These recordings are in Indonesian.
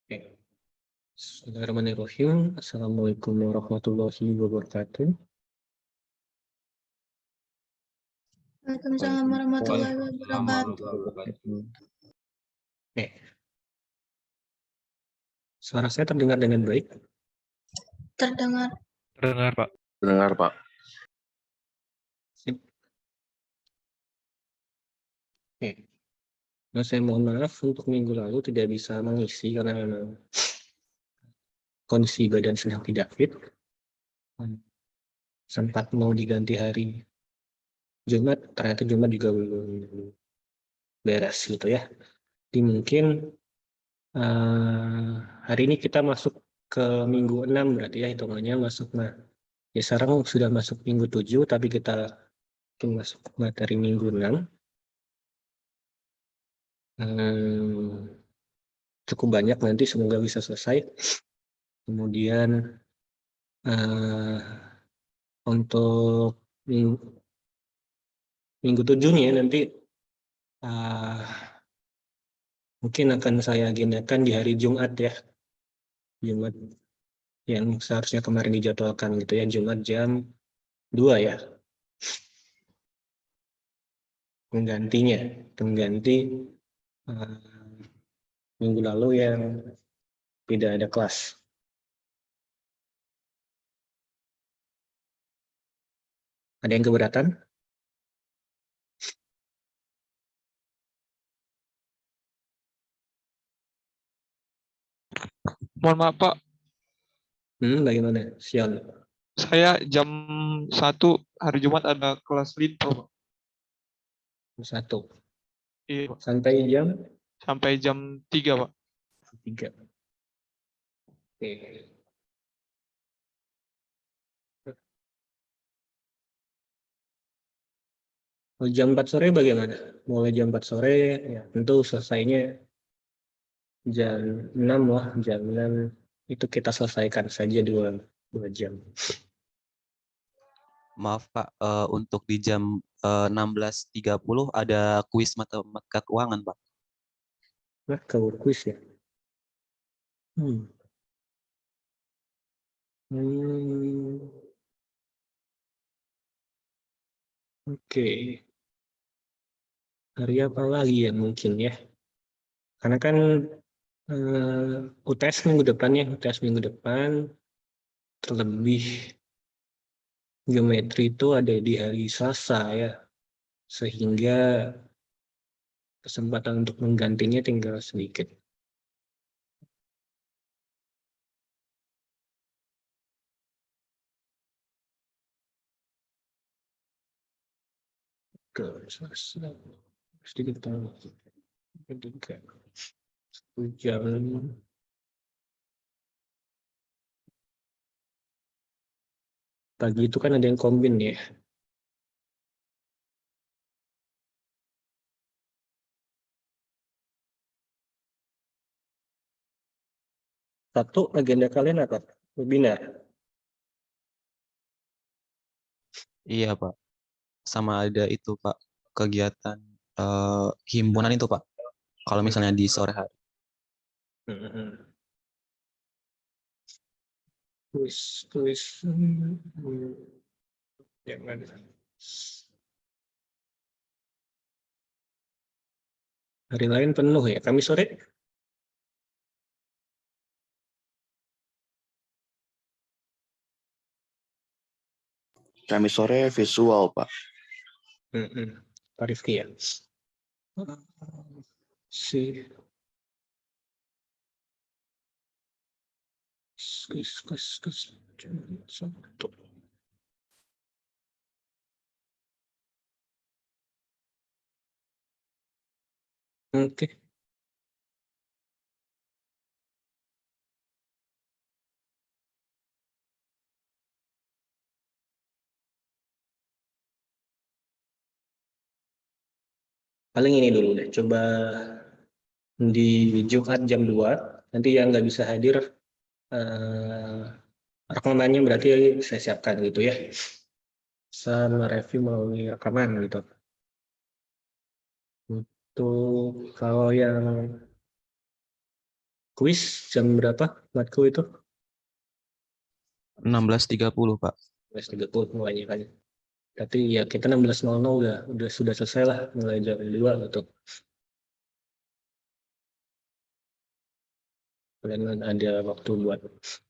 Oke. Bismillahirrahmanirrahim. Assalamualaikum warahmatullahi wabarakatuh. Waalaikumsalam warahmatullahi wabarakatuh. Oke. Suara saya terdengar dengan baik? Terdengar. Terdengar, Pak. Dengar, Pak. Sip. Oke. Nah, saya mohon maaf untuk minggu lalu tidak bisa mengisi karena memang kondisi badan sedang tidak fit. Sempat mau diganti hari Jumat, ternyata Jumat juga belum beres gitu ya. Jadi mungkin hari ini kita masuk ke minggu 6 berarti ya hitungannya masuk. Nah, ya sekarang sudah masuk minggu 7 tapi kita masuk materi minggu 6. Cukup banyak nanti semoga bisa selesai. Kemudian untuk minggu 7 nih nanti mungkin akan saya agendakan di hari Jumat ya. Jumat yang seharusnya kemarin dijadwalkan gitu ya, Jumat jam 2 ya. Pengganti minggu lalu yang tidak ada kelas. Ada yang keberatan? Mohon maaf, Pak. Bagaimana? Siang. Saya jam 1 hari Jumat ada kelas litro, Pak. 1. Iya, Pak. Sampai jam 3, Pak. 3. Oke. Jam 4 sore bagaimana? Mulai jam 4 sore, ya tentu selesainya jam 6 lah. Jam 6 itu kita selesaikan saja 2 jam. Maaf Pak, untuk di jam 16.30 ada kuis matematika keuangan Pak. Nah, kalau kuis ya. Oke. Hari apa lagi ya mungkin ya? Karena kan UTS minggu depan ya, UTS minggu depan terlebih geometri itu ada di hari Selasa ya, sehingga kesempatan untuk menggantinya tinggal sedikit. Ke Selasa sedikit tahu ketika 1 jam. Pagi itu kan ada yang kombin ya. Satu agenda kalian apa? Webinar. Iya Pak, sama ada itu Pak, kegiatan himpunan itu Pak, kalau misalnya di sore hari. Tulis. Ya, ada. Hari lain penuh ya, Kamis sore? Kamis sore visual, Pak. Pak Rifki ya. Oke. Paling ini dulu deh, coba di Jumat jam 2, nanti yang nggak bisa hadir rekamannya berarti saya siapkan gitu ya. Sama review melalui rekaman gitu. Untuk kalau yang Kuis jam berapa matku itu? 16.30 Pak. 16.30 mulainya kan. Berarti ya kita 16.00 udah sudah selesai lah mulai jam 2 gitu. Kalian ada waktu buat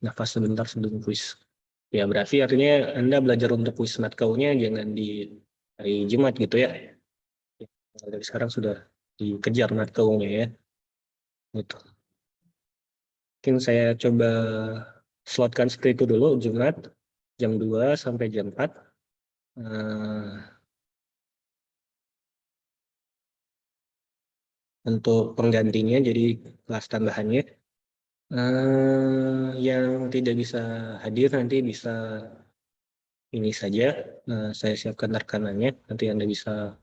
nafas sebentar sebelum kuis. Ya berarti artinya Anda belajar untuk kuis matkaunya jangan di hari Jumat gitu ya. Dari sekarang sudah dikejar matkaunya ya. Gitu. Mungkin saya coba slotkan seperti itu dulu Jumat jam 2 sampai jam 4. Untuk penggantinya jadi kelas tambahannya yang tidak bisa hadir nanti bisa ini saja saya siapkan rekanannya nanti Anda bisa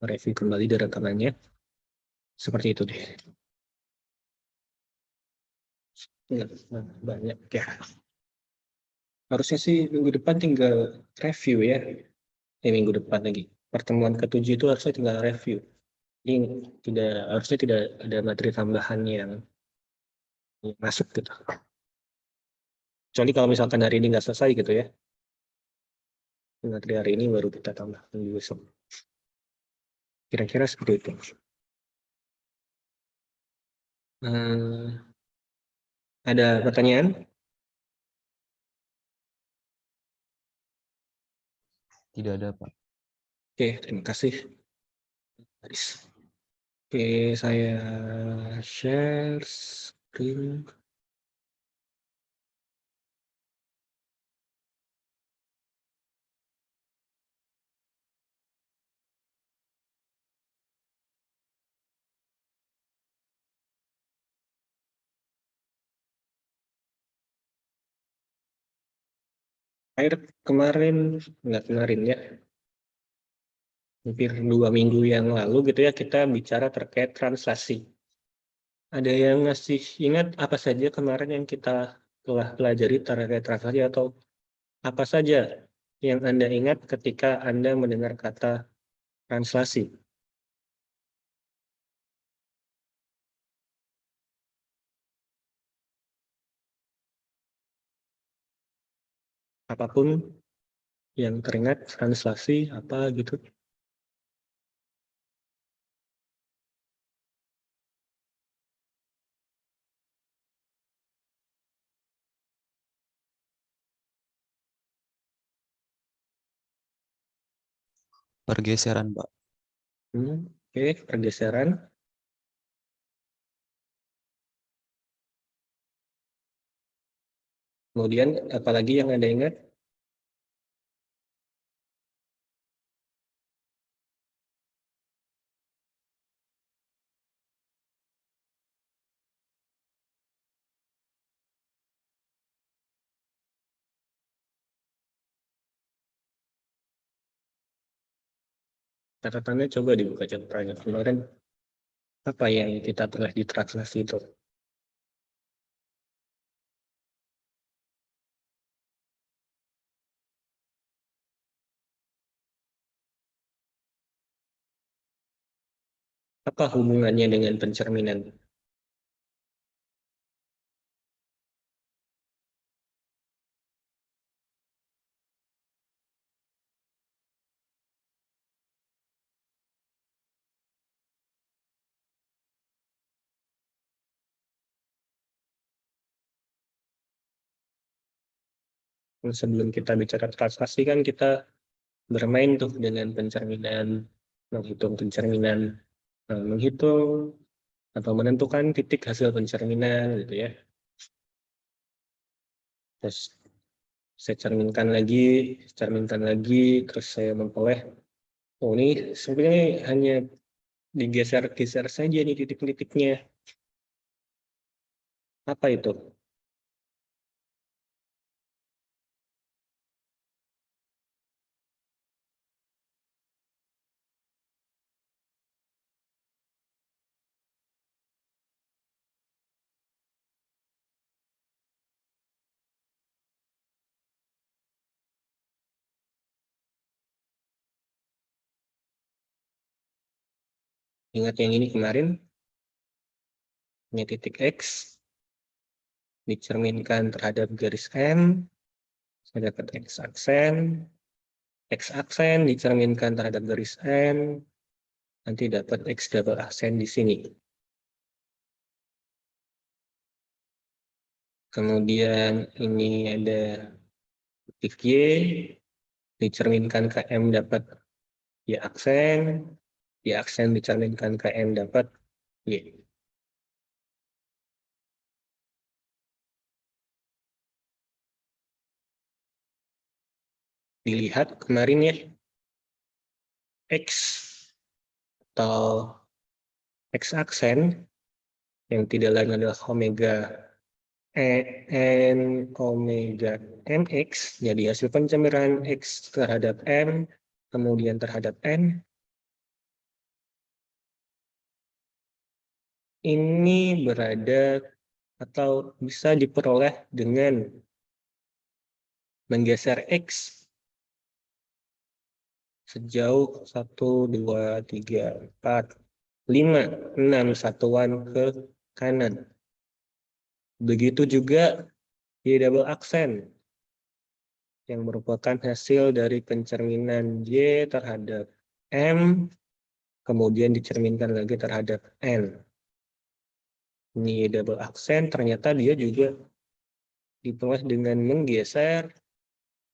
review kembali dari rekamannya seperti itu deh. Ya, banyak ya. Harusnya sih minggu depan tinggal review ya. Minggu depan lagi. Pertemuan ke-7 itu harusnya tinggal review. Ini harusnya tidak ada materi tambahan yang masuk gitu. Kecuali kalau misalkan hari ini nggak selesai gitu ya. Materi hari ini baru kita tambah minggu besok. Kira-kira seperti itu. Ada pertanyaan? Tidak ada Pak. Oke, terima kasih. Haris. Oke, saya share screen. Nggak kemarin ya, hampir 2 minggu yang lalu gitu ya, kita bicara terkait translasi. Ada yang ngasih ingat apa saja kemarin yang kita telah pelajari terkait translasi atau apa saja yang Anda ingat ketika Anda mendengar kata translasi? Apapun yang teringat translasi apa gitu. Pergeseran Pak. Oke, pergeseran. Kemudian apalagi yang Anda ingat? Catatannya coba dibuka catatannya kemarin. Apa yang kita telah ditranslasi itu? Apa hubungannya dengan pencerminan? Sebelum kita bicara translasi kan kita bermain tuh dengan pencerminan, menghitung pencerminan, menghitung atau menentukan titik hasil pencerminan gitu ya. Terus saya cerminkan lagi, terus saya memperoleh, oh ini sebenarnya hanya digeser-geser saja nih titik-titiknya. Apa itu? Ingat yang ini kemarin, ini titik X, dicerminkan terhadap garis M, saya dapat X aksen. X aksen dicerminkan terhadap garis M, nanti dapat X double aksen di sini. Kemudian ini ada titik Y, dicerminkan ke M dapat Y aksen, Y aksen dicerminkan ke M dapat Y. Dilihat kemarin ya, X atau X aksen yang tidak lain adalah omega n omega mx, jadi hasil pencampiran X terhadap M, kemudian terhadap N, ini berada atau bisa diperoleh dengan menggeser X sejauh 1, 2, 3, 4, 5, 6 satuan ke kanan. Begitu juga Y double aksen yang merupakan hasil dari pencerminan Y terhadap M, kemudian dicerminkan lagi terhadap N. Ini Y double aksen, ternyata dia juga diperoleh dengan menggeser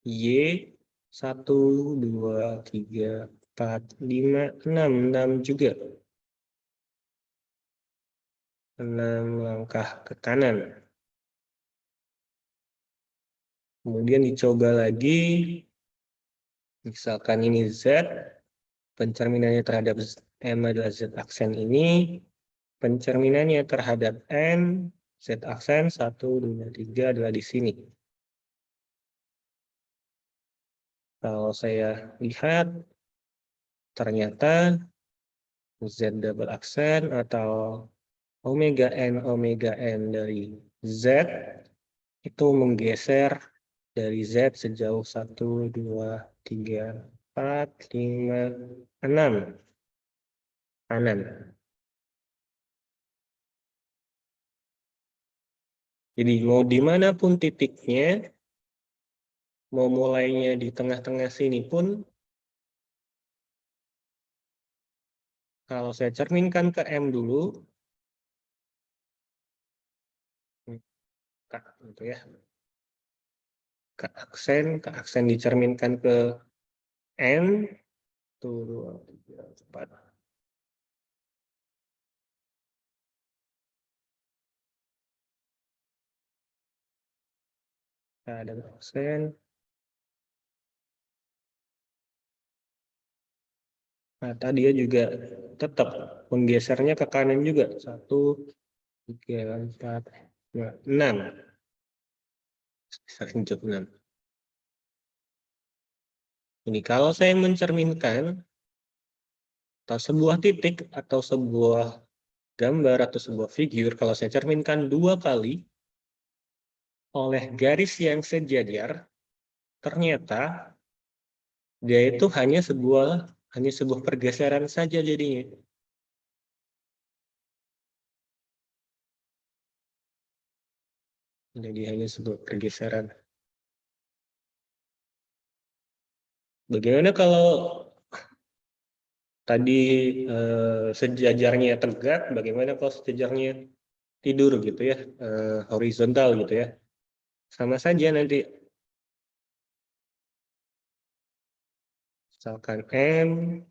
Y 1, 2, 3, 4, 5, 6 juga. 6 langkah ke kanan. Kemudian dicoba lagi, misalkan ini Z, pencerminannya terhadap M adalah Z aksen ini, pencerminannya terhadap N, Z aksen 1, 2, 3 adalah di sini. Kalau saya lihat, ternyata Z double aksen atau omega N dari Z itu menggeser dari Z sejauh 1, 2, 3, 4, 5, 6 kanan. Jadi mau dimanapun titiknya, mau mulainya di tengah-tengah sini pun, kalau saya cerminkan ke M dulu, gitu ya, ke aksen dicerminkan ke N, 1, 2, 3, 4. Ada aksen. Nah, tadi dia juga tetap menggesernya ke kanan juga. 1, 3, 4, 5, 6. Bisa lanjut 6. Ini kalau saya mencerminkan atau sebuah titik atau sebuah gambar atau sebuah figur, kalau saya cerminkan 2 kali oleh garis yang sejajar, ternyata dia itu hanya sebuah pergeseran saja jadinya. Jadi hanya sebuah pergeseran. Bagaimana kalau tadi sejajarnya tegak, bagaimana kalau sejajarnya tidur gitu ya, horizontal gitu ya. Sama saja nanti. Misalkan M,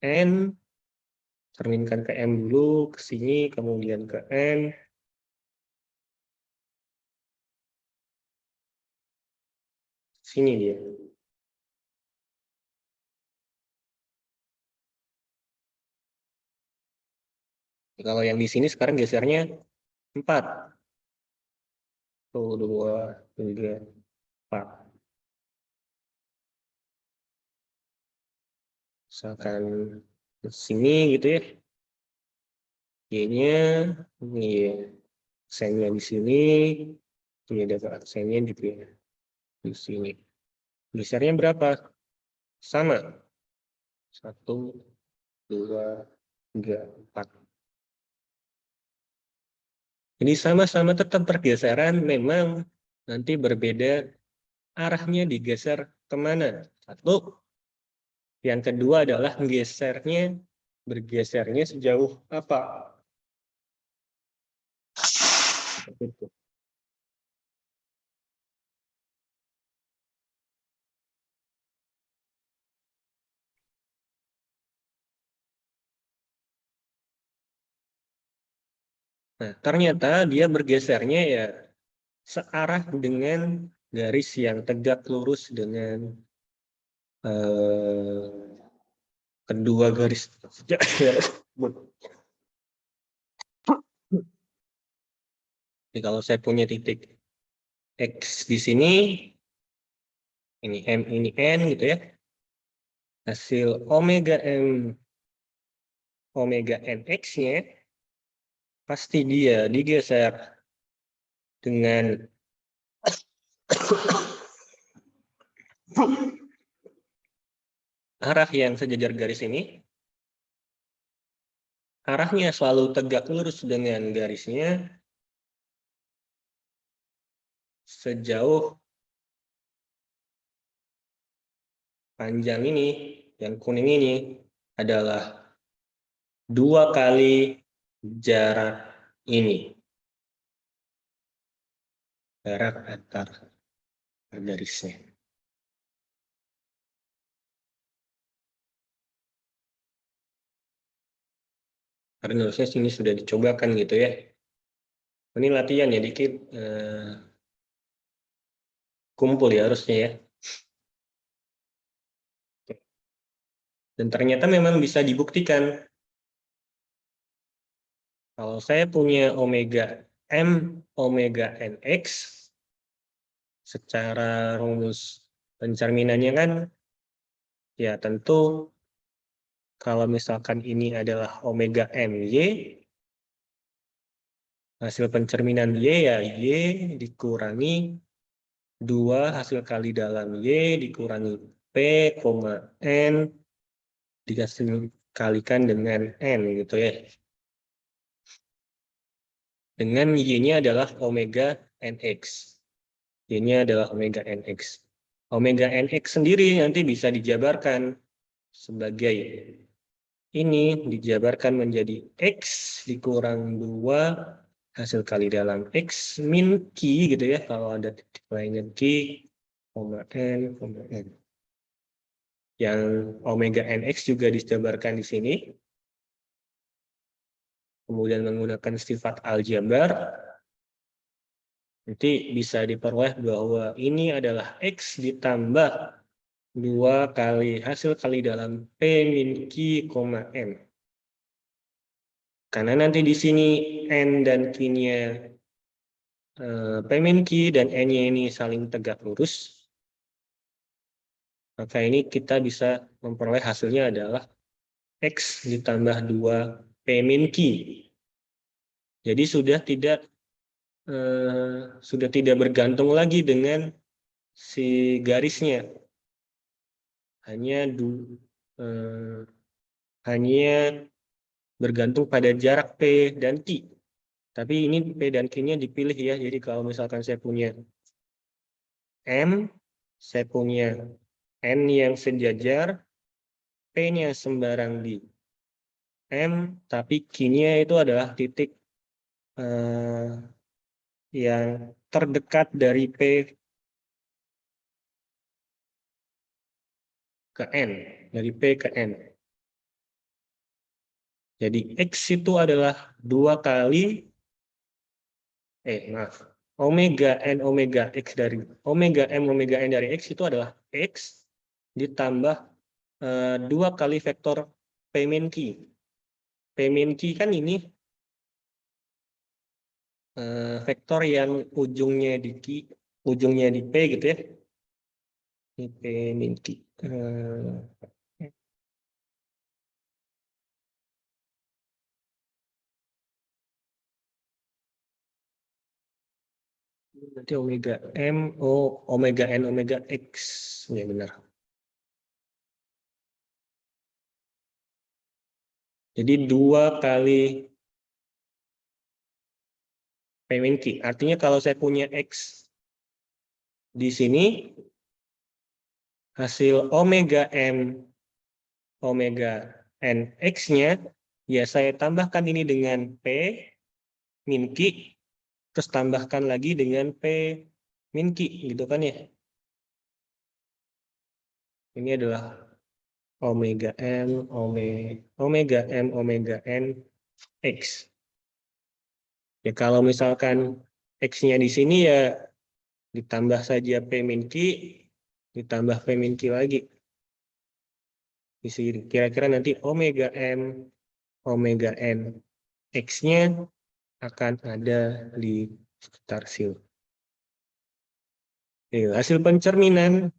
N, cerminkan ke M dulu, ke sini, kemudian ke N. Sini dia. Kalau yang di sini sekarang gesernya 4. 1, 2, 3, 4. Misalkan ke sini gitu ya. Y-nya, ini aksennya di sini, ini ada aksennya juga di sini. Gesernya berapa? Sama. 1, 2, 3, 4. Ini sama-sama tetap pergeseran, memang nanti berbeda arahnya digeser kemana. Satu. Yang kedua adalah bergesernya sejauh apa. Seperti itu. Nah, ternyata dia bergesernya ya searah dengan garis yang tegak lurus dengan kedua garis. Jadi kalau saya punya titik X di sini, ini M, ini N gitu ya. Hasil omega M, omega NX-nya, pasti dia digeser dengan arah yang sejajar garis ini. Arahnya selalu tegak lurus dengan garisnya sejauh panjang ini, yang kuning ini adalah 2 kali jarak ini. Jarak antar garisnya. Karena harusnya sini sudah dicobakan gitu ya. Ini latihan ya dikit. Kumpul ya harusnya ya. Dan ternyata memang bisa dibuktikan. Kalau saya punya omega M, omega NX, secara rumus pencerminannya kan, ya tentu kalau misalkan ini adalah omega MY, hasil pencerminan Y ya Y dikurangi 2 hasil kali dalam Y dikurangi P, N, dikasih kalikan dengan N gitu ya. Dengan Y-nya adalah omega NX. Y-nya adalah omega NX. Omega NX sendiri nanti bisa dijabarkan sebagai ini, dijabarkan menjadi X dikurang 2 hasil kali dalam X min Q gitu ya, kalau ada titik lainnya Q, N, N. Yang omega NX juga dijabarkan di sini. Kemudian menggunakan sifat aljabar, nanti bisa diperoleh bahwa ini adalah X ditambah 2 kali hasil kali dalam P min Q, M. Karena nanti di sini N dan Q-nya P min Q dan N-nya ini saling tegak lurus, maka ini kita bisa memperoleh hasilnya adalah X ditambah 2 P min Q. Jadi sudah tidak bergantung lagi dengan si garisnya. Hanya bergantung pada jarak P dan Q. Tapi ini P dan Q-nya dipilih ya. Jadi kalau misalkan saya punya M, saya punya N yang sejajar, P-nya sembarang di M, tapi Q-nya itu adalah titik yang terdekat dari P ke N, dari P ke N. Jadi X itu adalah 2 kali, omega N omega X dari omega M omega N dari X itu adalah X ditambah 2 kali vektor P min Q. P min Q kan ini vektor yang ujungnya di Q, ujungnya di P gitu ya. Ini P min Q. Nanti omega M, omega N, omega X. Ya benar. Jadi 2 kali P min Q. Artinya kalau saya punya X di sini, hasil omega M, omega N X-nya, ya saya tambahkan ini dengan P min Q, terus tambahkan lagi dengan P min Q, gitu kan ya. Ini adalah omega M, omega M, omega N X. Ya kalau misalkan X-nya di sini ya ditambah saja P min Q, ditambah P min Q lagi. Di sini kira-kira nanti omega M, omega N X-nya akan ada di sekitar sini. Hasil pencerminan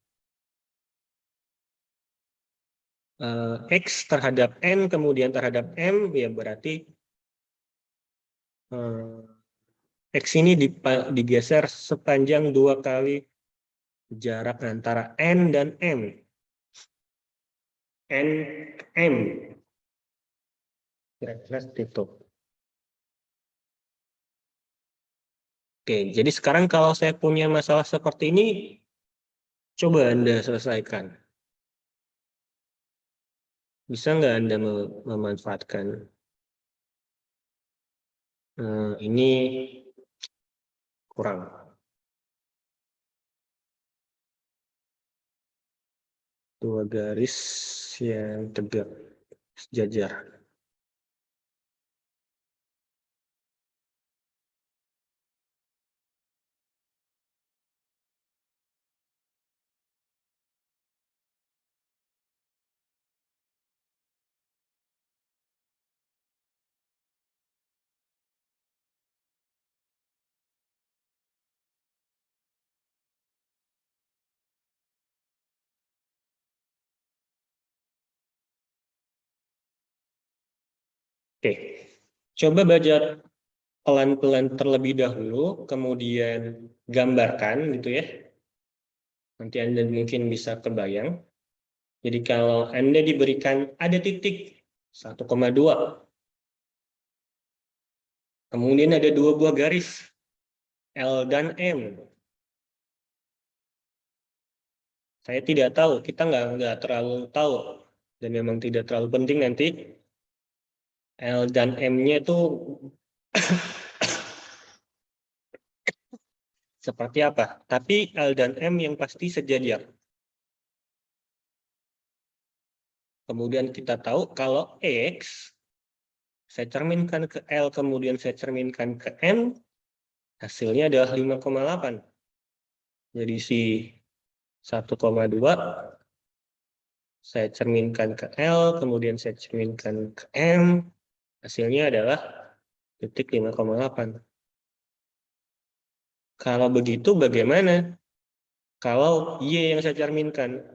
X terhadap N kemudian terhadap M, ya berarti X ini digeser sepanjang 2 kali jarak antara N dan M. N, M. Kira-kira seperti itu. Oke, jadi sekarang kalau saya punya masalah seperti ini, coba Anda selesaikan. Bisa nggak Anda memanfaatkan ini kurang. Dua garis yang tegak sejajar. Oke, coba baca pelan-pelan terlebih dahulu, kemudian gambarkan gitu ya. Nanti Anda mungkin bisa kebayang. Jadi kalau Anda diberikan ada titik 1,2, kemudian ada 2 buah garis L dan M. Saya tidak tahu, kita nggak terlalu tahu, dan memang tidak terlalu penting nanti L dan M-nya itu seperti apa. Tapi L dan M yang pasti sejajar. Kemudian kita tahu kalau X, saya cerminkan ke L, kemudian saya cerminkan ke M, hasilnya adalah 5,8. Jadi si 1,2, saya cerminkan ke L, kemudian saya cerminkan ke M, hasilnya adalah titik 5,8. Kalau begitu bagaimana kalau Y yang saya cerminkan?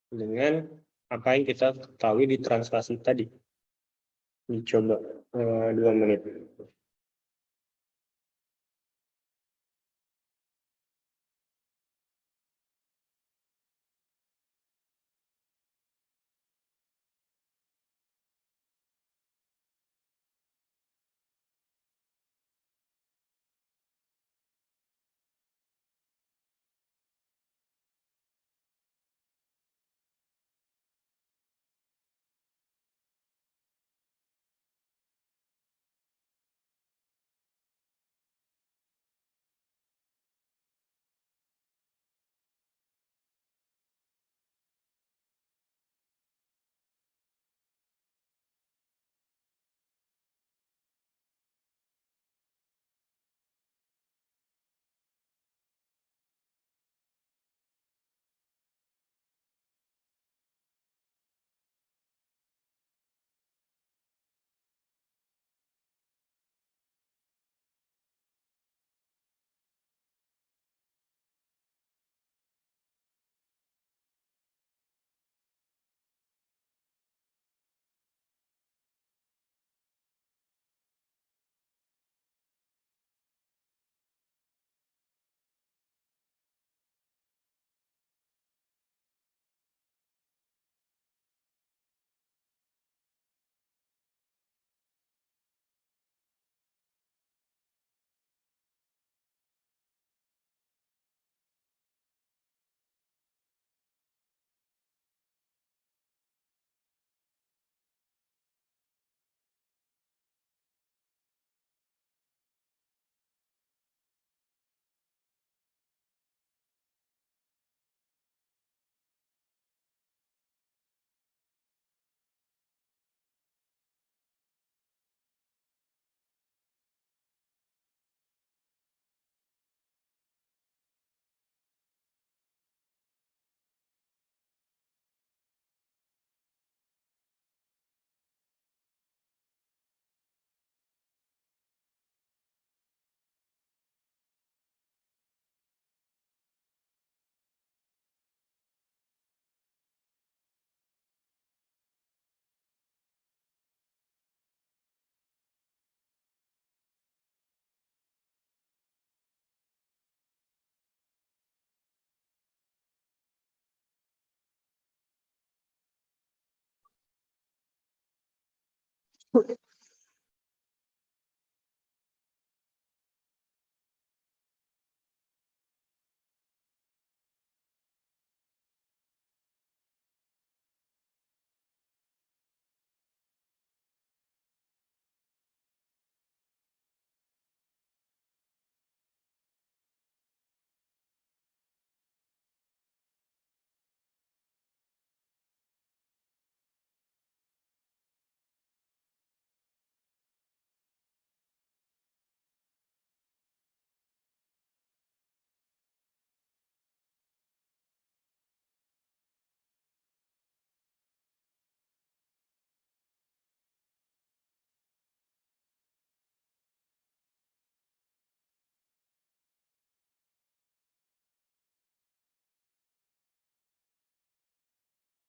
Dengan apa yang kita ketahui di translasi tadi. Dicoba 2 menit.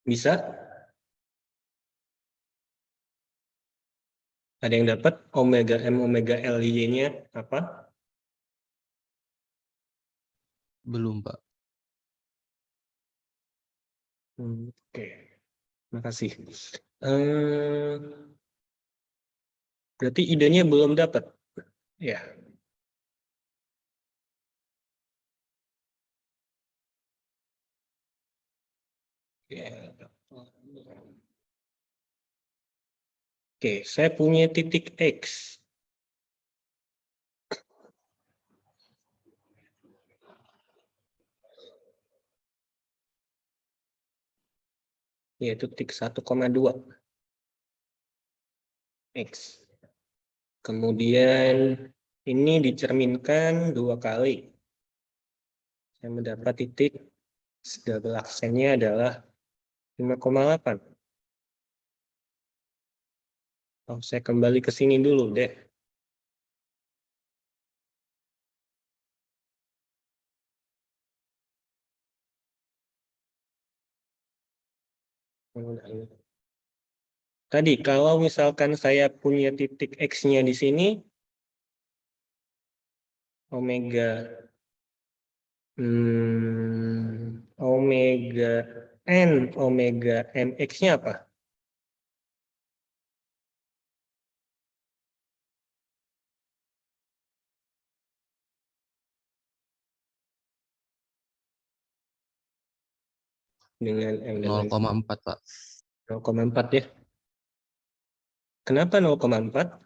Bisa? Ada yang dapat omega M omega L Y-nya apa? Belum, Pak. Oke, makasih. Berarti idenya belum dapat, ya? Ya. Oke, saya punya titik X. Yaitu titik 1,2 X. Kemudian ini dicerminkan 2 kali. Saya mendapat titik double aksennya adalah 5,8. Oh, saya kembali ke sini dulu deh. Tadi kalau misalkan saya punya titik X-nya di sini, omega omega N omega MX-nya apa? Dengan M dengan 0,4, Pak. 0,4 ya. Kenapa 0,4?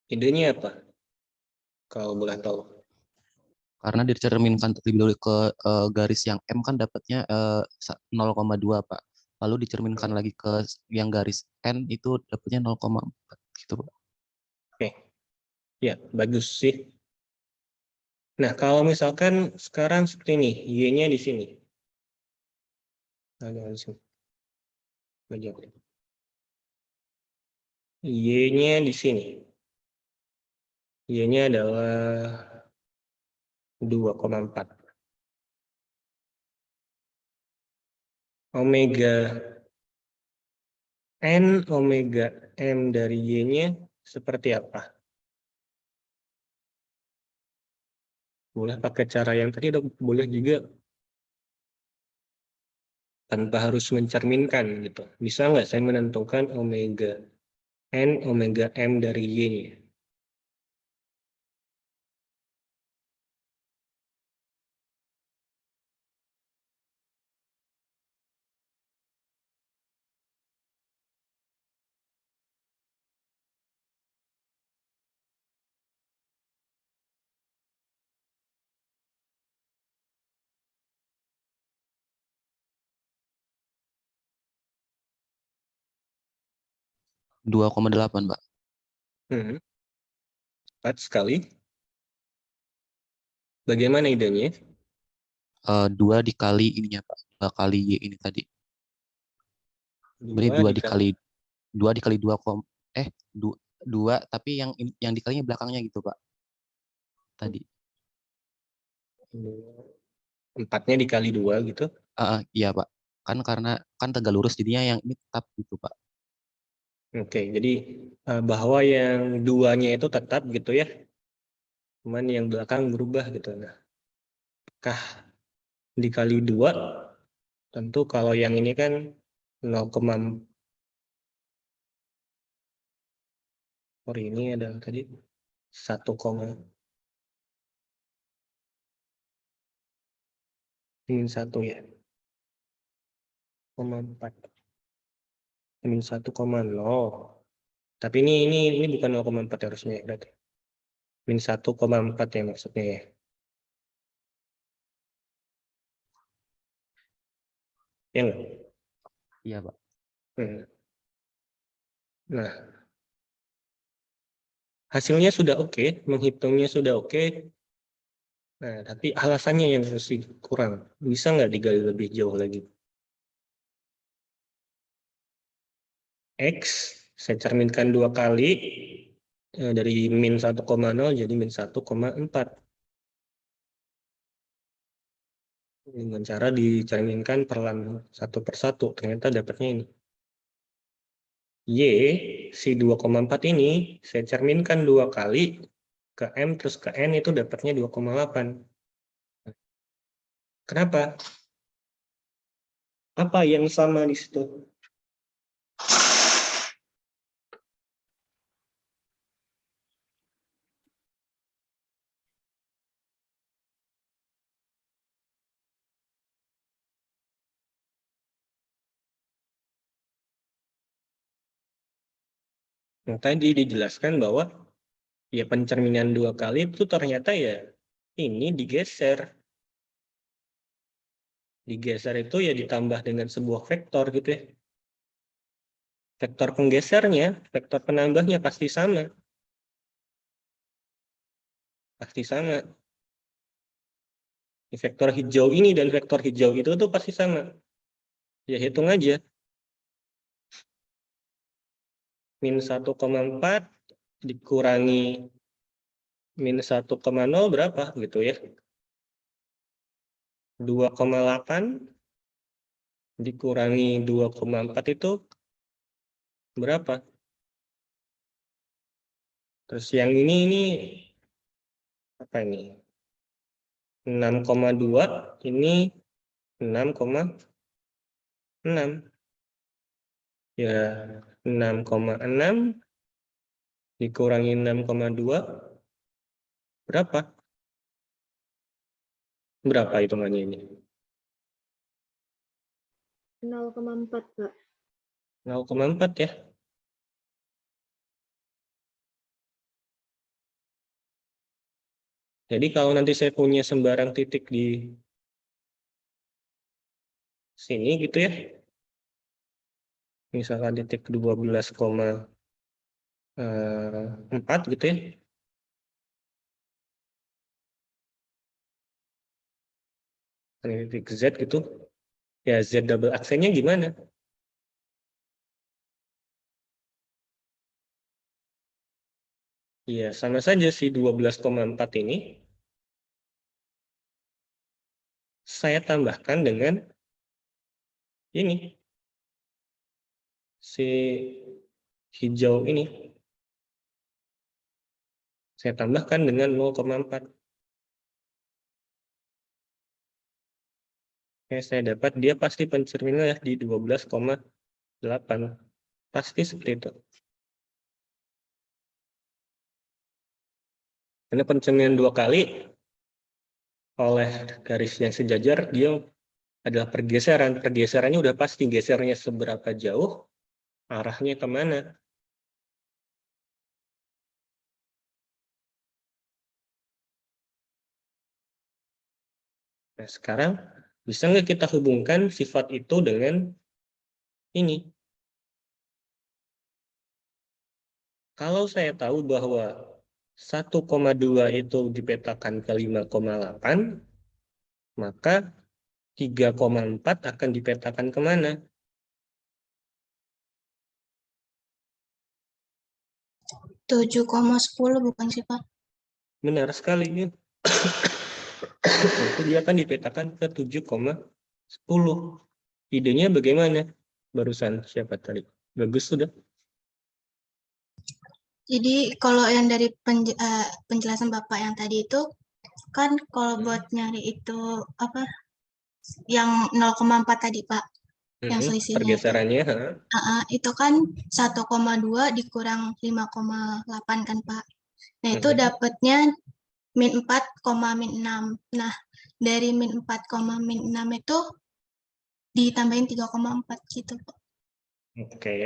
Idenya apa? Kalau boleh tahu. Karena dicerminkan terlebih dahulu ke garis yang M kan dapatnya 0,2, Pak. Lalu dicerminkan lagi ke yang garis N itu dapatnya 0,4 gitu, Pak. Oke. Ya, bagus sih. Nah, kalau misalkan sekarang seperti ini, Y-nya di sini. Ada di sini. Y-nya di sini. Y-nya adalah 2,4. Omega N, omega M dari Y-nya seperti apa? Boleh pakai cara yang tadi, boleh juga tanpa harus mencerminkan gitu. Bisa nggak saya menentukan omega N, omega M dari Y-nya? Pak. 2,8, Pak. Tepat sekali. Bagaimana idenya? 2 dikali ininya, Pak. 2 kali Y ini tadi. Berarti 2 dikali 2, 2 tapi yang dikalinya belakangnya gitu, Pak. Tadi. 4-nya dikali 2 gitu. Iya, Pak. Karena tegak lurus jadinya yang ini tetap gitu, Pak. Oke, jadi bahwa yang 2-nya itu tetap gitu ya. Cuman yang belakang berubah gitu. Nah, apakah dikali 2 Tentu kalau yang ini kan 0, ini adalah tadi 1, min 1 ya. 0,4. Min 1,0. Tapi ini bukan 0,4 harusnya ya, berarti. Min 1,4 ya maksudnya ya. Ya nggak? Iya, Pak. Nah, hasilnya sudah oke, menghitungnya sudah oke. Nah, tapi alasannya yang masih kurang. Bisa nggak digali lebih jauh lagi? X, saya cerminkan 2 kali. Dari min 1,0 jadi min 1,4. Dengan cara dicerminkan perlahan satu persatu. Ternyata dapatnya ini. Y, si 2,4 ini, saya cerminkan 2 kali. Ke M terus ke N itu dapatnya 2,8. Kenapa? Apa yang sama di situ? Nah, tadi dijelaskan bahwa ya pencerminan 2 kali itu ternyata ya ini digeser. Digeser itu ya ditambah dengan sebuah vektor gitu ya. Vektor penggesernya, vektor penambahnya pasti sama. Pasti sama. Vektor hijau ini dan vektor hijau itu tuh pasti sama. Ya hitung aja. Min 1,4 dikurangi min 1,0 berapa gitu ya. 2,8 dikurangi 2,4 itu berapa? Terus yang ini apa ini? 6,2 ini 6,6. Ya 6,6 dikurangi 6,2 berapa? Berapa hitungannya ini? 0,4, Pak. 0,4 ya. Jadi kalau nanti saya punya sembarang titik di sini gitu ya. Misalkan titik 12,4 gitu ya. Ini titik Z gitu. Ya Z double aksennya gimana? Ya sama saja si 12,4 ini saya tambahkan dengan ini. Si hijau ini. Saya tambahkan dengan 0,4. Oke, saya dapat dia pasti pencerminannya di 12,8. Pasti seperti itu. Karena pencerminan 2 kali oleh garis yang sejajar, dia adalah pergeseran. Pergeserannya udah pasti, gesernya seberapa jauh, arahnya kemana. Nah, sekarang bisa nggak kita hubungkan sifat itu dengan ini? Kalau saya tahu bahwa 1,2 itu dipetakan ke 5,8, maka 3,4 akan dipetakan kemana? 7,10 bukan sih, Pak? Benar sekali. Itu dia akan dipetakan ke 7,10. Idenya bagaimana? Barusan siapa tadi? Bagus sudah. Jadi kalau yang dari penjelasan Bapak yang tadi itu kan kalau buat nyari itu apa yang 0,4 tadi, Pak. Yang selisihnya itu. Pergeserannya, Itu kan 1,2 dikurang 5,8 kan, Pak. Nah, itu dapatnya min 4, min 6. Nah, dari min 4, min 6 itu ditambahin 3,4 gitu, Pak. Oke.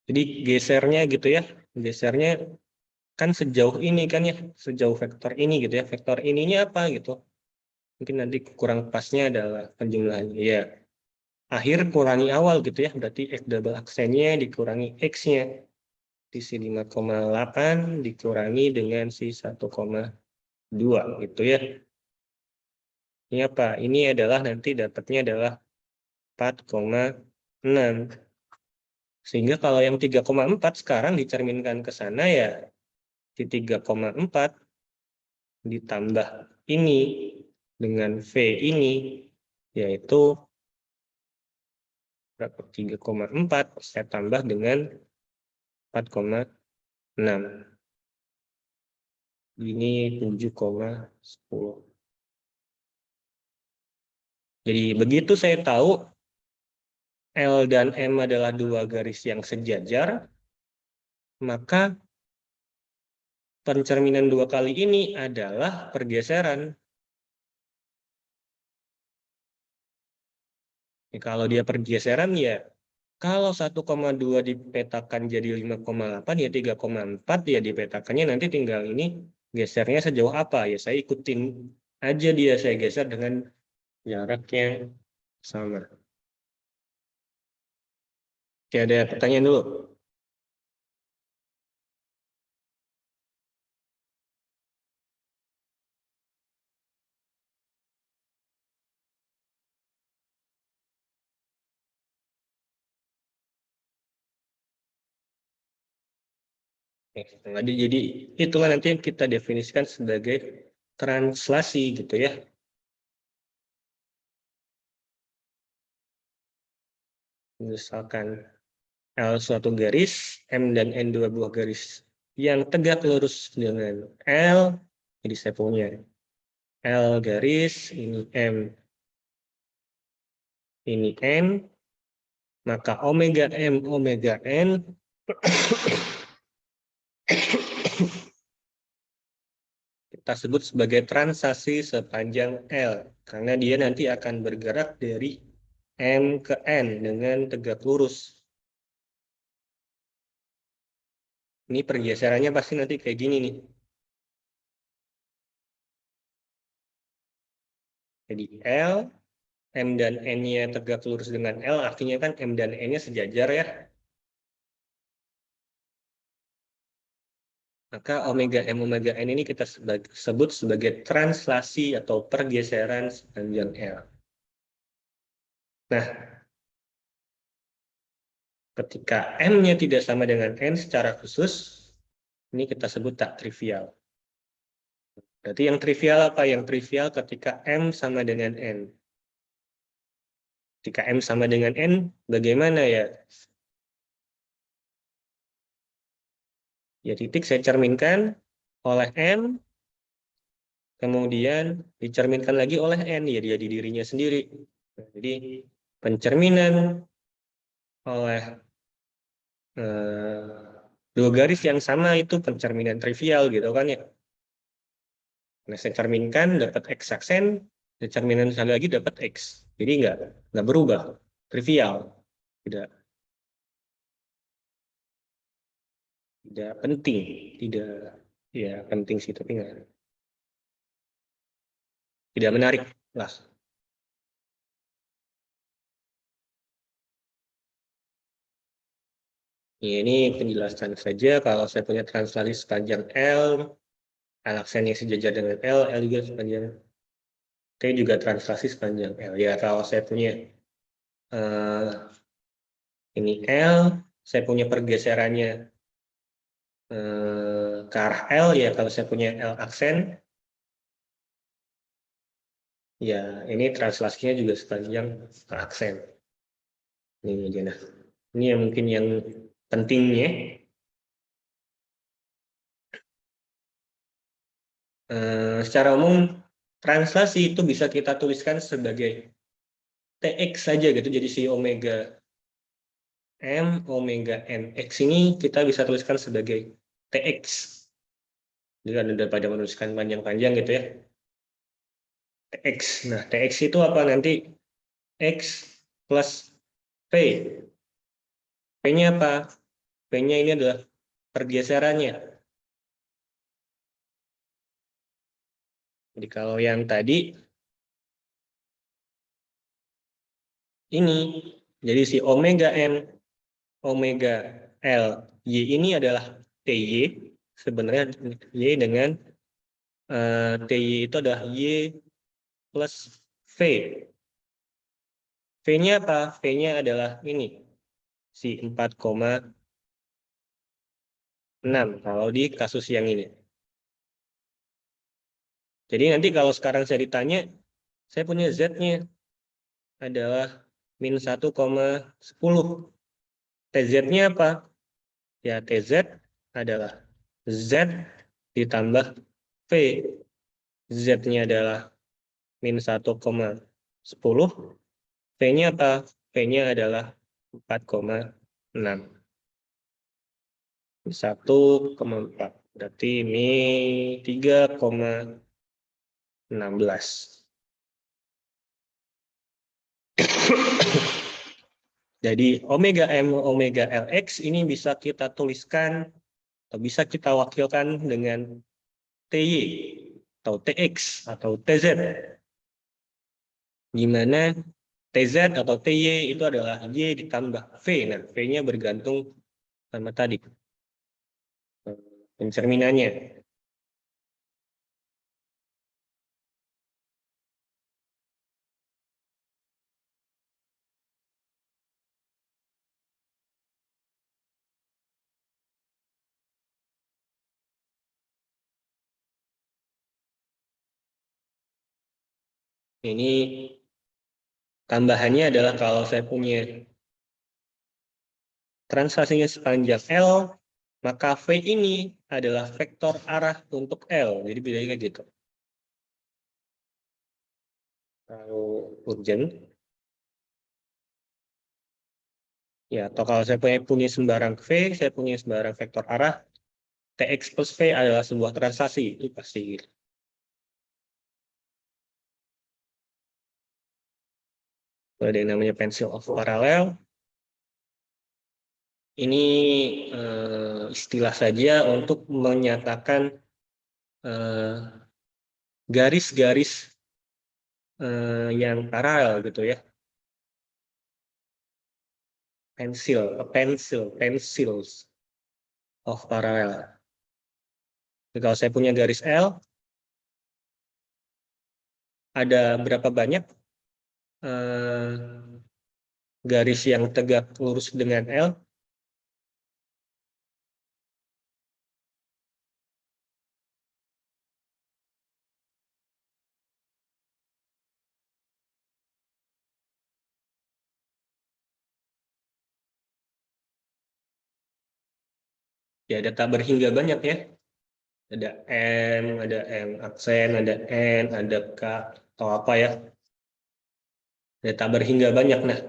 Jadi gesernya gitu ya, gesernya kan sejauh ini kan ya, sejauh vektor ini gitu ya, vektor ininya apa gitu. Mungkin nanti kurang pasnya adalah penjumlahannya ya. Akhir kurangi awal gitu ya, berarti X double aksennya dikurangi X-nya. Di si 5,8 dikurangi dengan si 1,2 gitu ya. Ini apa? Ini adalah nanti dapatnya adalah 4,6. Sehingga kalau yang 3,4 sekarang dicerminkan ke sana ya di 3,4 ditambah ini dengan V ini yaitu berapa? 3,4 saya tambah dengan 4,6. Ini 7,10. Jadi begitu saya tahu L dan M adalah dua garis yang sejajar, maka pencerminan dua kali ini adalah pergeseran. Kalau dia pergeseran ya, kalau 1,2 dipetakan jadi 5,8 ya 3,4 ya dipetakannya nanti tinggal ini gesernya sejauh apa ya saya ikutin aja dia saya geser dengan jaraknya sama. Oke, ada pertanyaan dulu. Jadi itulah nanti yang kita definisikan sebagai translasi gitu ya. Misalkan L suatu garis, M dan N dua buah garis yang tegak lurus dengan L, jadi saya punya L garis, ini M, ini N, maka omega M, omega N kita sebut sebagai translasi sepanjang L, karena dia nanti akan bergerak dari M ke N dengan tegak lurus. Ini pergeserannya pasti nanti kayak gini nih. Jadi L, M dan N-nya tegak lurus dengan L, artinya kan M dan N-nya sejajar ya. Maka omega M, omega N ini kita sebut sebagai translasi atau pergeseran sepanjang L. Nah, ketika M-nya tidak sama dengan N secara khusus, ini kita sebut tak trivial. Berarti yang trivial apa? Yang trivial ketika M sama dengan N. Ketika M sama dengan N, bagaimana ya? Ya titik saya cerminkan oleh M, kemudian dicerminkan lagi oleh N, ya dia di dirinya sendiri. Nah, jadi pencerminan oleh dua garis yang sama itu pencerminan trivial gitu kan ya. Nah, saya cerminkan dapat X aksen, saya cerminan sekali lagi dapat X. Jadi nggak berubah, trivial, tidak penting, tidak ya penting sih tapi tidak menarik lah. Ya, ini penjelasan saja kalau saya punya translasi sepanjang L aksen yang sejajar dengan L juga sepanjang T juga translasi sepanjang L. Ya kalau saya punya ini L, saya punya pergeserannya ke arah L ya kalau saya punya L aksen, ya ini translasinya juga sepanjang aksen. Ini aja nah. Ini yang mungkin yang pentingnya. Secara umum translasi itu bisa kita tuliskan sebagai TX saja gitu. Jadi si omega M, omega NX ini kita bisa tuliskan sebagai TX. Jadi kan daripada menuliskan panjang-panjang gitu ya. TX. Nah, TX itu apa nanti? X plus P. P-nya apa? P-nya ini adalah pergeserannya. Jadi kalau yang tadi ini, jadi si omega M, omega L, Y ini adalah TY. Sebenarnya Y dengan TY itu adalah Y plus V. V-nya apa? V-nya adalah ini, si 4,6 kalau di kasus yang ini. Jadi nanti kalau sekarang saya ditanya, saya punya Z-nya adalah min 1,10. TZ-nya apa? Ya, TZ adalah Z ditambah V. Z-nya adalah min 1,10. V-nya apa? V-nya adalah 4,6. 1,4. Berarti ini 3,16. Jadi omega M, omega LX ini bisa kita tuliskan atau bisa kita wakilkan dengan TY atau TX atau TZ. Di mana TZ atau TY itu adalah Y ditambah V. Nah, V-nya bergantung sama tadi pencerminannya. Ini tambahannya adalah kalau saya punya transaksinya sepanjang L, maka V ini adalah vektor arah untuk L. Jadi bedanya kayak gitu. Kalau urgent, ya, atau kalau saya punya sembarang V, saya punya sembarang vektor arah, TX plus V adalah sebuah transaksi, itu pasti gitu. Ada yang namanya pencil of parallel. Ini istilah saja untuk menyatakan garis-garis yang paralel gitu ya. Pencils of parallel. Jadi kalau saya punya garis L, ada berapa banyak garis yang tegak lurus dengan L? Ya, ada tak berhingga banyak ya. Ada M, ada M aksen, ada N, ada K, atau apa ya. Ada tak berhingga banyak. Nah,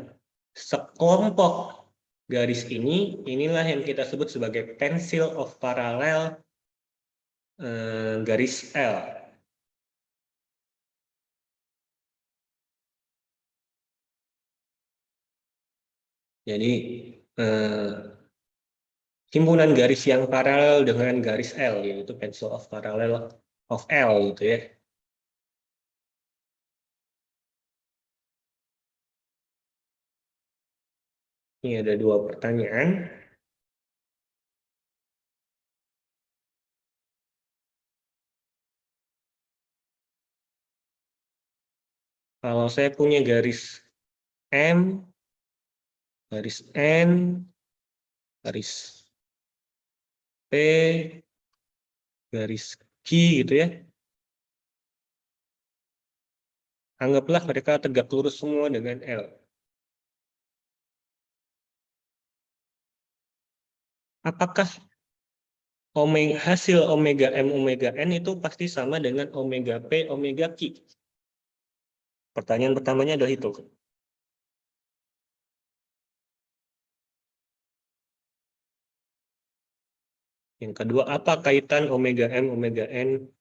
sekelompok garis ini, inilah yang kita sebut sebagai pencil of parallel garis L. Jadi, himpunan garis yang paralel dengan garis L, yaitu pencil of parallel of L gitu ya. Ini ada dua pertanyaan. Kalau saya punya garis M, garis N, garis P, garis Q gitu ya. Anggaplah mereka tegak lurus semua dengan L. Apakah hasil omega M omega N itu pasti sama dengan omega P omega Q. Pertanyaan pertamanya adalah itu. Yang kedua, apa kaitan omega M omega N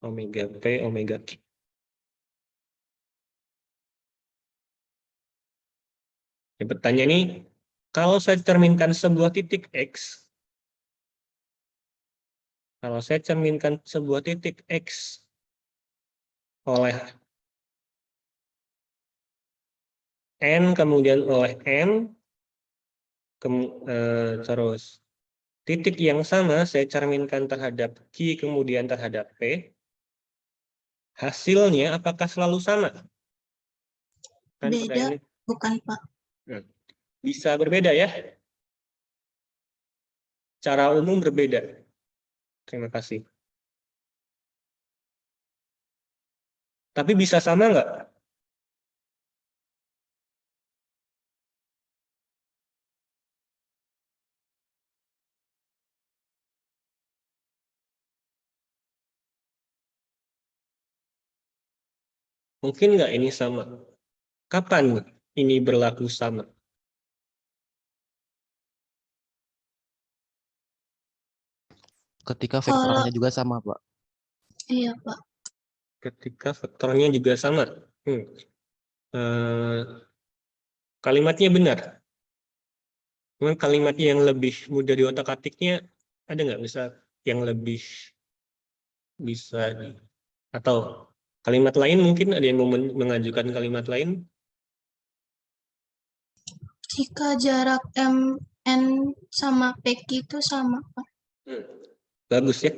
omega P omega Q? Yang pertanyaan ini, kalau saya cerminkan sebuah titik X, oleh N kemudian oleh M, terus titik yang sama saya cerminkan terhadap Q kemudian terhadap P, hasilnya apakah selalu sama? Kan Beda, pertanyaannya bukan Pak. bisa berbeda ya? Cara umum berbeda. Terima kasih. Tapi bisa sama nggak? Mungkin nggak ini sama? Kapan ini berlaku sama? Ketika Kalau vektornya juga sama, Pak. iya Pak. Ketika vektornya juga sama. Kalimatnya benar. Cuman kalimatnya yang lebih mudah di otak-atiknya ada nggak bisa yang lebih bisa atau kalimat lain mungkin ada yang mau mengajukan kalimat lain? Jika jarak MN sama PQ itu sama Pak. Bagus ya.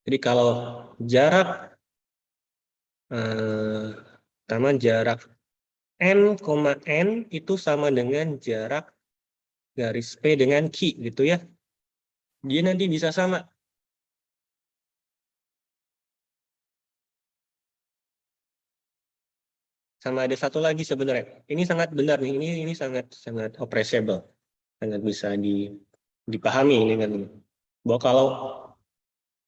Jadi kalau jarak pertama jarak N, N itu sama dengan jarak garis P dengan Q gitu ya. Dia nanti bisa sama. Sama ada satu lagi sebenarnya. Ini sangat benar nih. Ini sangat appreciable. Sangat bisa dipahami ini kan. Bahwa kalau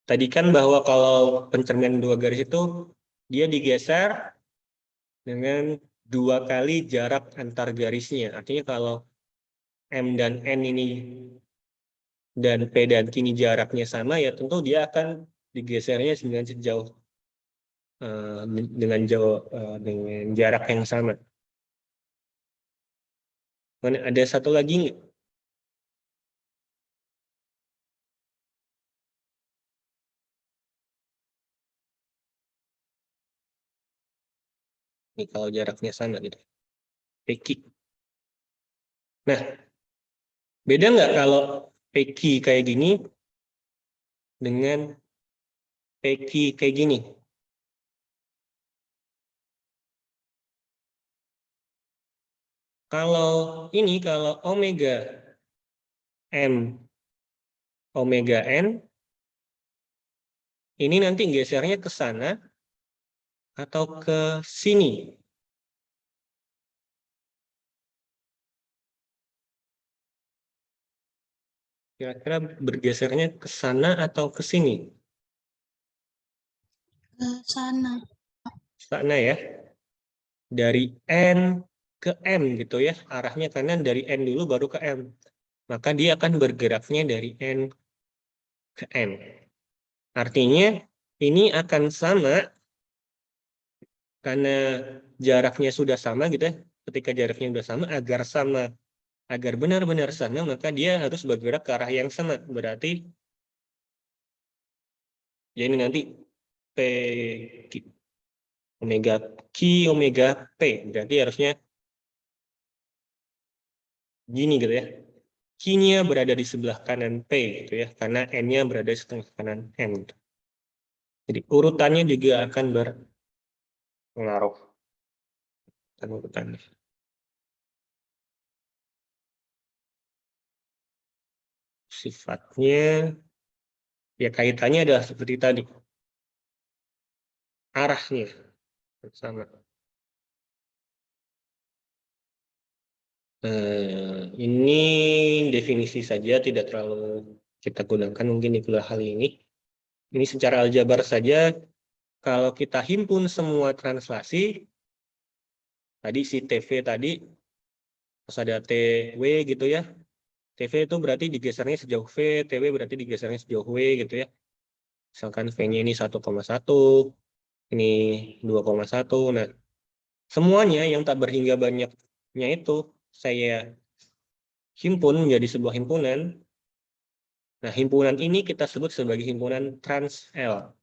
tadi kan bahwa kalau pencerminan dua garis itu dia digeser dengan 2 kali jarak antar garisnya. Artinya kalau M dan N ini dan P dan Q ini jaraknya sama, ya tentu dia akan digesernya dengan sejauh dengan jarak yang sama. Ada satu lagi nggak? Ini kalau jaraknya sama gitu. PQ. Nah, beda nggak kalau PQ kayak gini dengan PQ kayak gini? Kalau omega M, omega N, ini nanti gesernya ke sana atau ke sini? Kira-kira bergesernya ke sana atau ke sini? Ke sana. Sana ya. Dari N ke M gitu ya. Arahnya kanan dari N dulu baru ke M. Maka dia akan bergeraknya dari N ke M. Artinya ini akan sama karena jaraknya sudah sama gitu ya. Ketika jaraknya sudah sama, agar benar-benar sama, maka dia harus bergerak ke arah yang sama. Berarti ya ini nanti P omega Q omega P. Berarti harusnya gini gitu ya. Q-nya berada di sebelah kanan P gitu ya, karena N-nya berada di setengah kanan M. Jadi urutannya juga akan berpengaruh. Urutannya. Sifatnya ya kaitannya adalah seperti tadi. Arahnya sama. Ini definisi saja, tidak terlalu kita gunakan mungkin di kuliah kali ini. Ini secara aljabar saja, kalau kita himpun semua translasi, tadi si TV tadi, terus ada TW gitu ya. TV itu berarti digesernya sejauh V, TW berarti digesernya sejauh W gitu ya. Misalkan V-nya ini 1,1, ini 2,1. Nah, semuanya yang tak berhingga banyaknya itu saya himpun menjadi sebuah himpunan. Nah, himpunan ini kita sebut sebagai himpunan trans-L.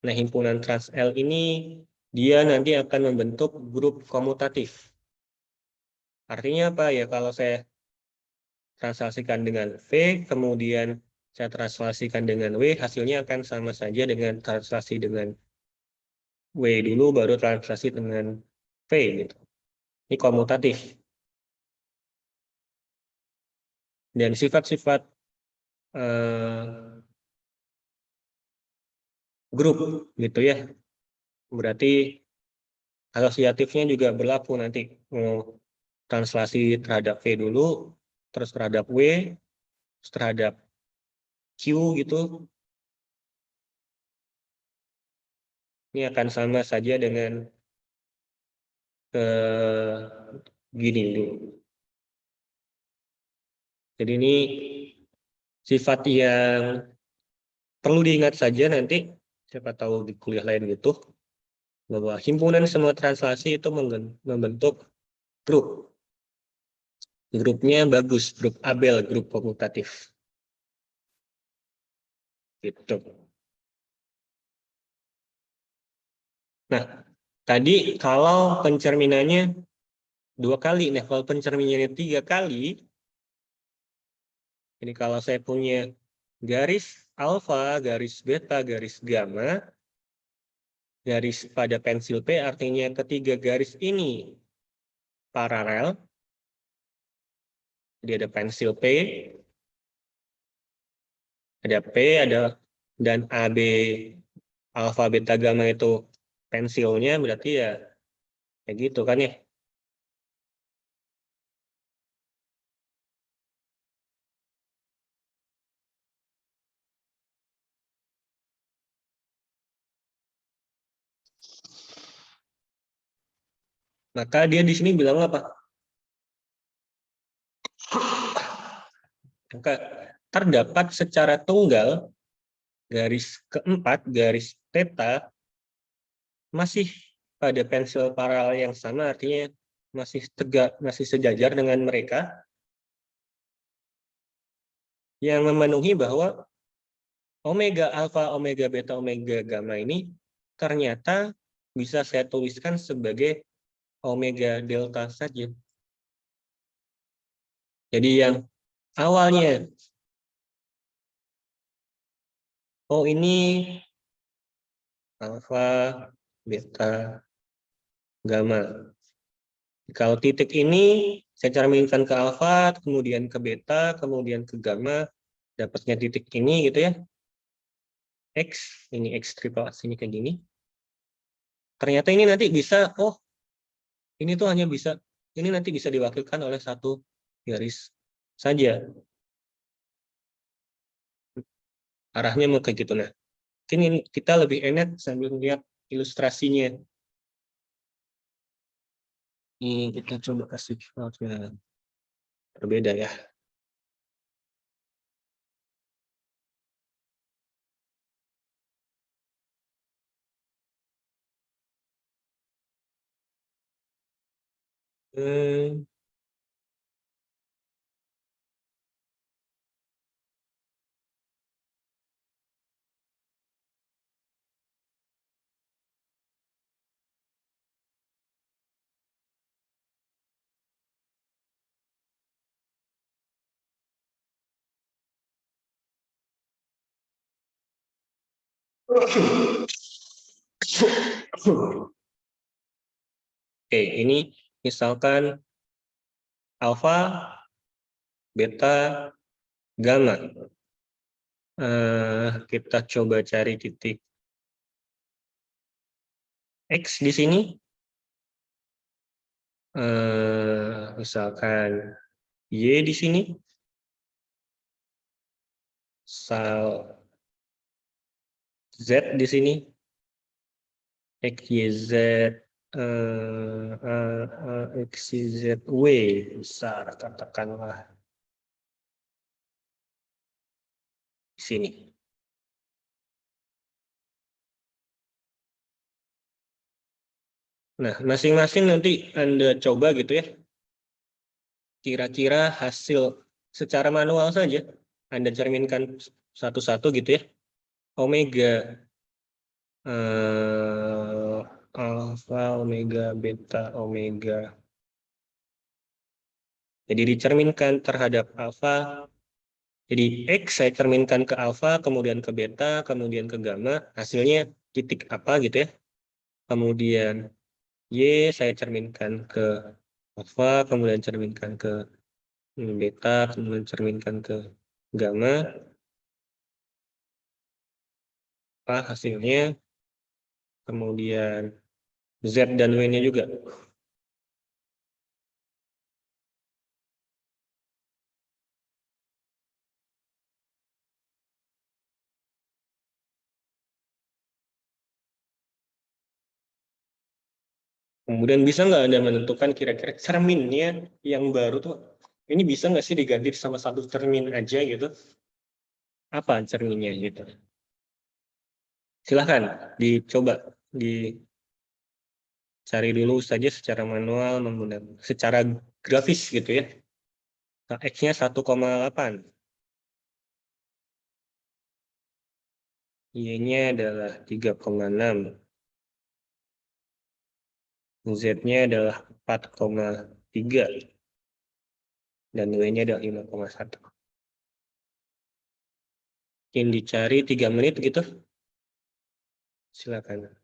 Nah, himpunan trans-L ini dia nanti akan membentuk grup komutatif. Artinya apa ya? Kalau saya translasikan dengan V, kemudian saya translasikan dengan W, hasilnya akan sama saja dengan translasi dengan W dulu, baru translasi dengan V gitu. Ini komutatif. Dan sifat-sifat grup gitu ya. Berarti asosiatifnya juga berlaku nanti. Mau translasi terhadap V dulu, terus terhadap W, terus terhadap Q gitu. Ini akan sama saja dengan gini dulu. Jadi ini sifat yang perlu diingat saja nanti, siapa tahu di kuliah lain gitu, bahwa himpunan semua translasi itu membentuk grup. Grupnya bagus, grup Abel, grup komutatif. Gitu. Nah, tadi kalau pencerminannya 2 kali, nah kalau pencerminannya 3 kali, ini kalau saya punya garis alfa, garis beta, garis gamma, garis pada pensil P artinya ketiga garis ini paralel. Jadi ada pensil P, ada P, dan AB alfa beta gamma itu pensilnya, berarti ya kayak gitu kan ya. Maka dia di sini bilang apa? Maka terdapat secara tunggal garis keempat, garis theta masih pada pensil paralel yang sama, artinya masih tegak, masih sejajar dengan mereka, yang memenuhi bahwa omega alfa, omega beta, omega gamma ini ternyata bisa saya tuliskan sebagai omega delta saja. Jadi yang awalnya, oh ini alfa, beta, gamma. Kalau titik ini saya cerminkan ke alfa, kemudian ke beta, kemudian ke gamma, dapatnya titik ini gitu ya. X, ini X triple ini kayak gini. Ternyata ini nanti bisa, oh ini tuh hanya bisa, ini nanti bisa diwakilkan oleh satu garis saja. Arahnya mau kayak gitu. Nah, mungkin kita lebih enak sambil melihat ilustrasinya. Ini kita coba kasih yang berbeda ya. Oke, ini misalkan alfa, beta, gamma. Kita coba cari titik X di sini. Misalkan Y di sini. misal Z di sini, X, Y, Z, X, Y, Z, W, besar katakanlah di sini. Nah, masing-masing nanti Anda coba gitu ya. Kira-kira hasil secara manual saja Anda cerminkan satu-satu gitu ya. Omega, alfa, omega, beta, omega. Jadi dicerminkan terhadap alfa. Jadi X saya cerminkan ke alfa, kemudian ke beta, kemudian ke gamma. Hasilnya titik apa gitu ya. Kemudian Y saya cerminkan ke alfa, kemudian cerminkan ke beta, kemudian cerminkan ke gamma. Apa hasilnya? Kemudian Z dan W-nya juga. Kemudian bisa nggak Anda menentukan kira-kira cerminnya yang baru tuh, ini bisa nggak sih diganti sama satu cermin aja gitu? Apa cerminnya gitu? Silahkan dicoba, dicari dulu saja secara manual, menggunakan secara grafis gitu ya. Nah, X-nya 1,8. Y-nya adalah 3,6. Z-nya adalah 4,3. Dan W-nya adalah 5,1. Mungkin dicari 3 menit gitu. Silakan.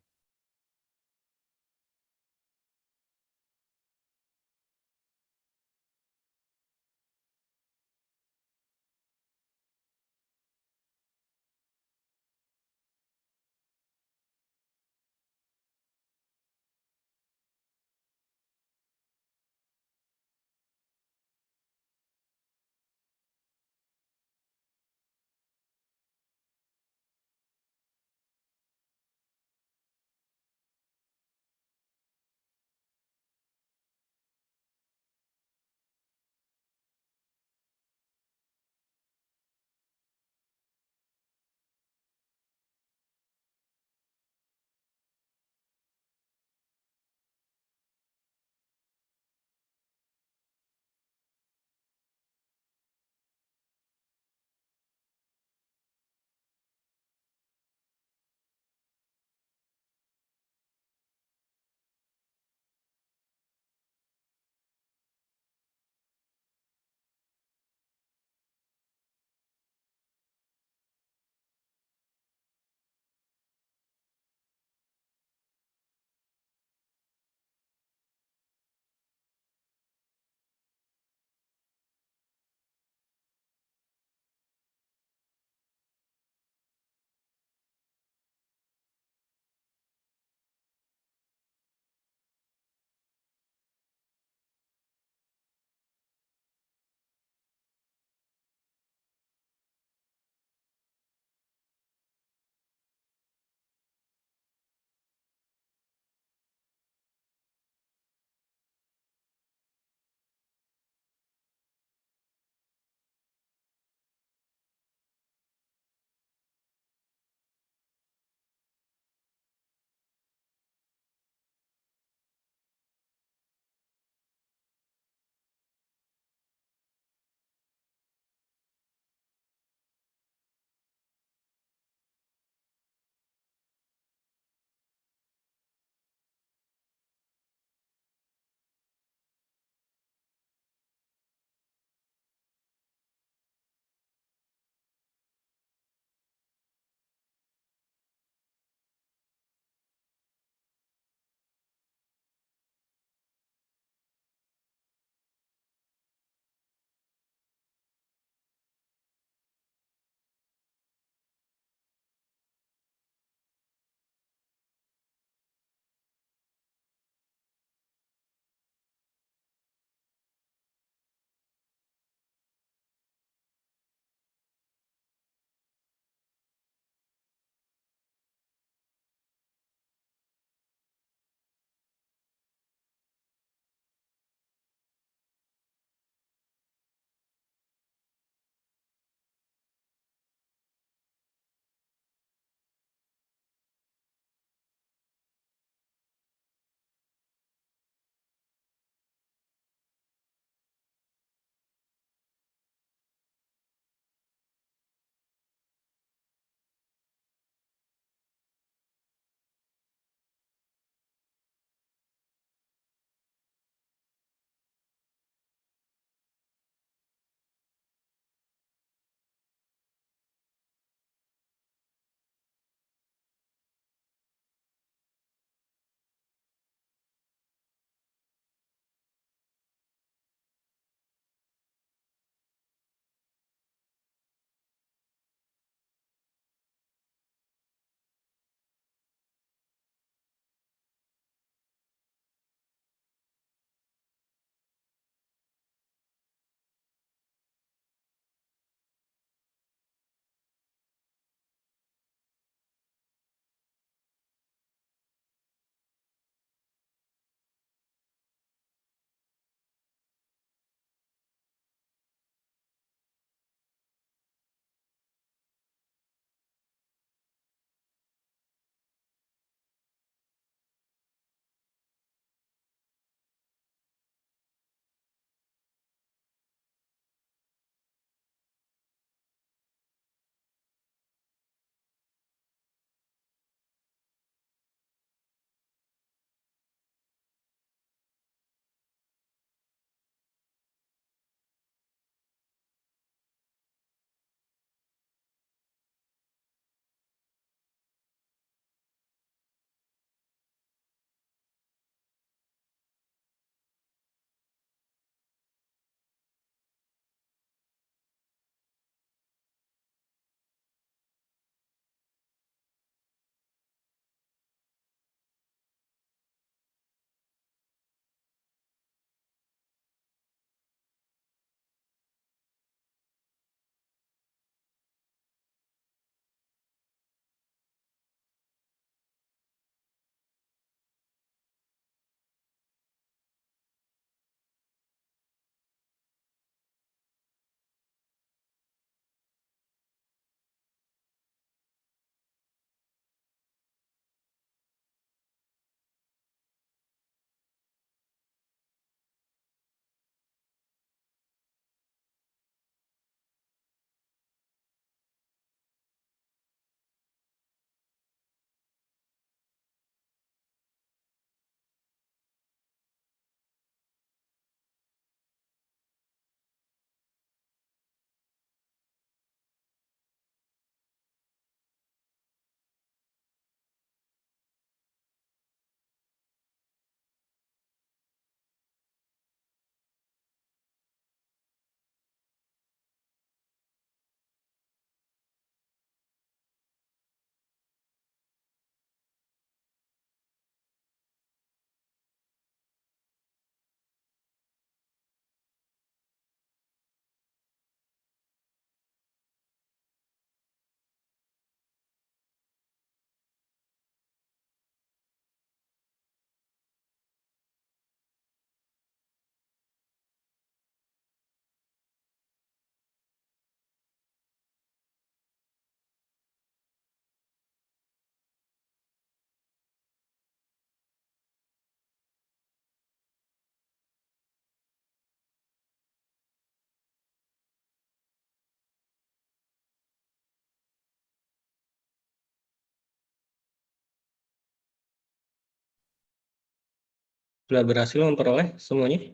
Sudah berhasil memperoleh semuanya?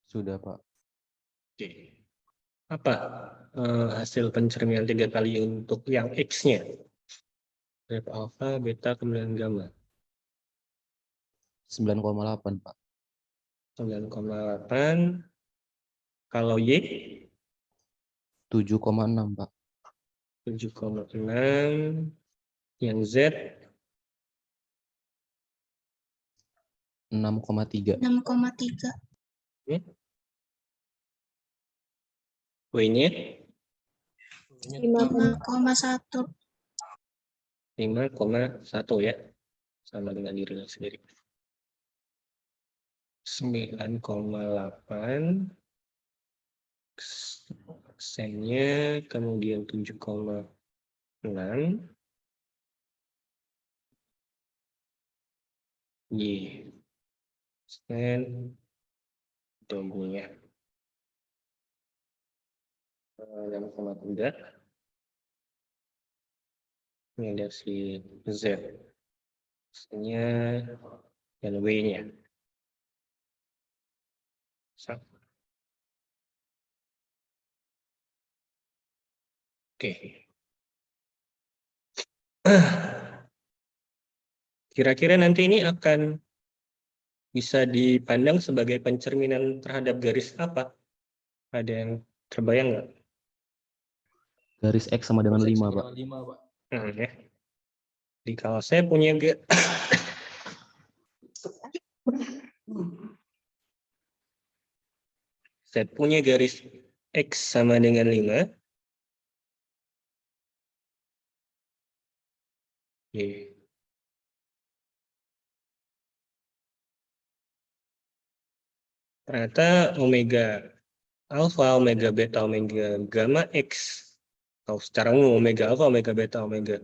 Sudah, Pak. Oke. Apa hasil pencerminan 3 kali untuk yang X-nya? Dari alfa, beta, kemudian gamma. 9,8, Pak. 9,8. Kalau Y? 7,6, Pak. 7,6. Yang Z? 6,3. 6,3. W-nya? 5,1. 5,1 ya. Sama dengan dirinya sendiri. 9,8. Persennya, kemudian 7,6. Y. Persen. Tumbuhnya. 6,3. Ini ada si Z. Persennya dan W-nya. Oke. Kira-kira nanti ini akan bisa dipandang sebagai pencerminan terhadap garis apa? Ada yang terbayang nggak? Garis X sama dengan 5, Pak. Ya. Jadi kalau saya punya garis X sama dengan 5. Oke. Ternyata omega alpha, omega beta, omega gamma X, atau secara umum omega alpha, omega beta, omega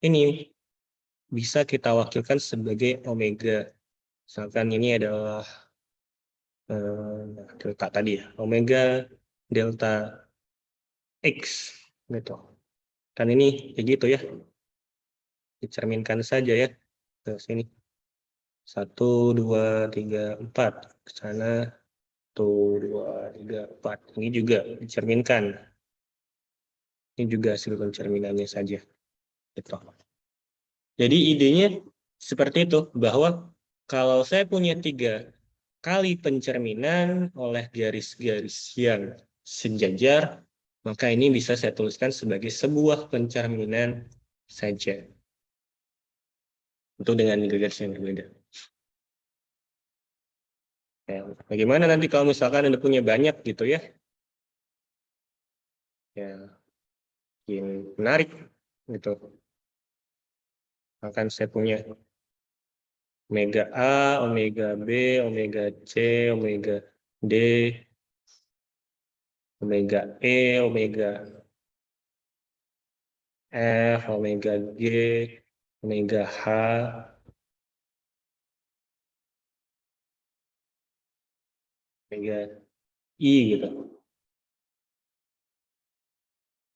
ini bisa kita wakilkan sebagai omega. Misalkan ini adalah delta tadi ya, omega delta X gitu. Kan ini kayak gitu ya. Dicerminkan saja ya ke sini. 1, 2, 3, 4 ke sana. 1, 2, 3, 4. Ini juga dicerminkan. Ini juga hasil pencerminannya saja. Gitu. Jadi idenya seperti itu, bahwa kalau saya punya 3 kali pencerminan oleh garis-garis yang sejajar, maka ini bisa saya tuliskan sebagai sebuah pencerminan saja. Untuk dengan garis yang berbeda. Ya, bagaimana nanti kalau misalkan Anda punya banyak gitu ya? Ya, yang menarik gitu. Akan saya punya omega A, omega B, omega C, omega D, omega E, omega F, omega G, omega H, omega I gitu.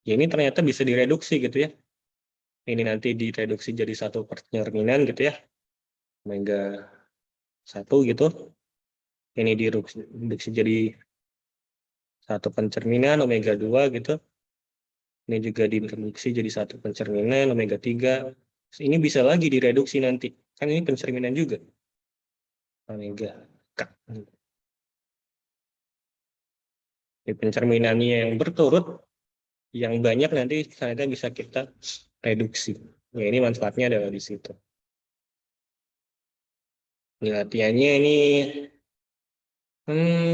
Ya ini ternyata bisa direduksi gitu ya. Ini nanti direduksi jadi satu pencerminan gitu ya. Omega 1 gitu. Ini direduksi jadi satu pencerminan omega 2 gitu. Ini juga direduksi jadi satu pencerminan omega 3. Ini bisa lagi direduksi nanti. Kan ini pencerminan juga. Omega K. Di pencerminannya yang berturut, yang banyak nanti ternyata bisa kita reduksi. Ya ini manfaatnya adalah di situ. Ini latihannya ini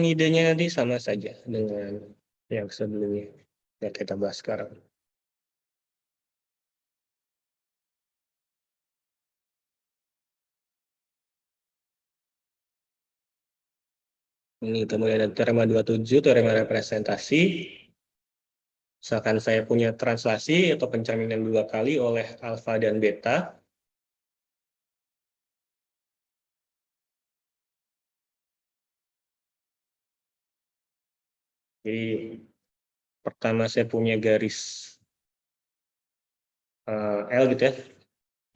idenya nanti sama saja dengan yang sebelumnya yang kita bahas sekarang. Ini kemudian ada teorema 27, teorema representasi. Misalkan saya punya translasi atau pencerminan 2 kali oleh alfa dan beta. Jadi pertama saya punya garis L gitu ya.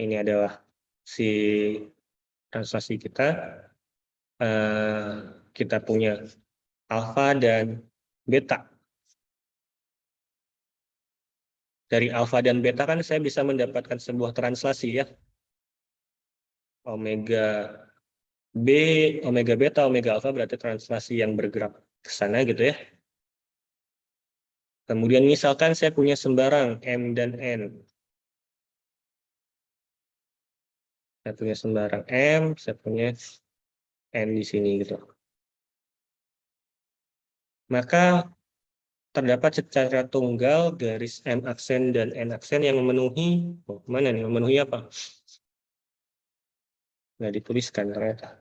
Ini adalah si translasi kita, kita punya alfa dan beta. Dari alfa dan beta kan saya bisa mendapatkan sebuah translasi ya. Omega B, omega beta, omega alfa berarti translasi yang bergerak ke sana gitu ya. Kemudian misalkan saya punya sembarang M dan N. Saya punya sembarang M, saya punya N di sini gitu. Maka terdapat secara tunggal garis M aksen dan N aksen yang memenuhi, mana nih, memenuhi apa? Nggak dituliskan ternyata.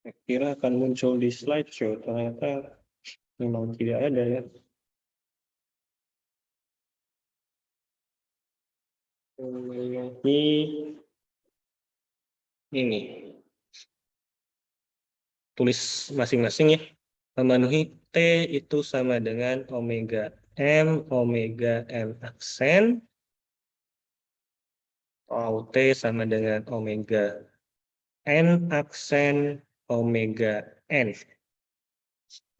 Saya kira akan muncul di slideshow, ternyata memang tidak ada ya. Ini tulis masing-masing ya. Memenuhi T itu sama dengan omega M aksen, atau T sama dengan omega N aksen, omega N.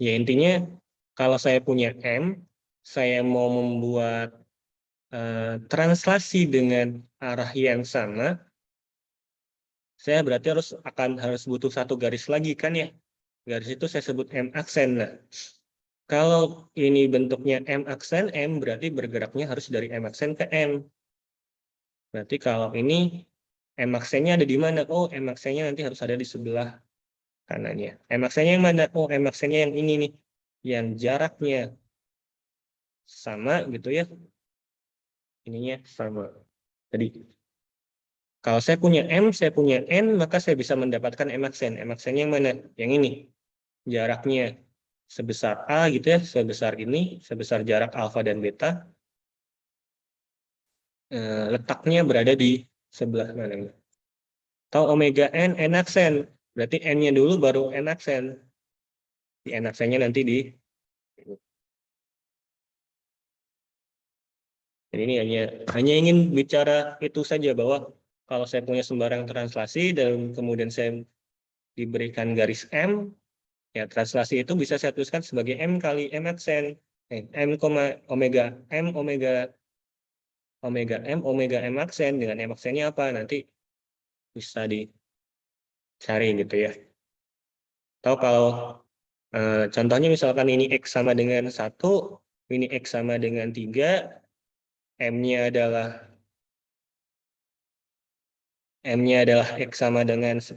Ya intinya kalau saya punya M, saya mau membuat translasi dengan arah yang sama, saya berarti harus butuh satu garis lagi kan ya. Garis itu saya sebut M aksen. Nah, kalau ini bentuknya M aksen, M berarti bergeraknya harus dari M aksen ke M. Berarti kalau ini M aksennya ada di mana? Oh, M aksennya nanti harus ada di sebelah kanannya. M aksennya yang mana? Oh, M aksennya yang ini nih. Yang jaraknya sama gitu ya. Ininya sama. Jadi kalau saya punya M, saya punya N, maka saya bisa mendapatkan M aksen. M aksennya yang mana? Yang ini. Jaraknya sebesar A gitu ya, sebesar ini, sebesar jarak alfa dan beta. Letaknya berada di sebelah mana? Atau omega N, N aksen. Berarti N-nya dulu baru N aksen. Di N aksennya nanti di. Jadi ini hanya ingin bicara itu saja bahwa kalau saya punya sembarang translasi dan kemudian saya diberikan garis M, ya translasi itu bisa saya tuliskan sebagai M kali M aksen. M, omega M, omega M, omega M aksen. Dengan M aksennya apa? Nanti bisa dicari gitu ya. Atau kalau contohnya misalkan ini X sama dengan 1, ini X sama dengan 3, M-nya adalah X sama dengan 10,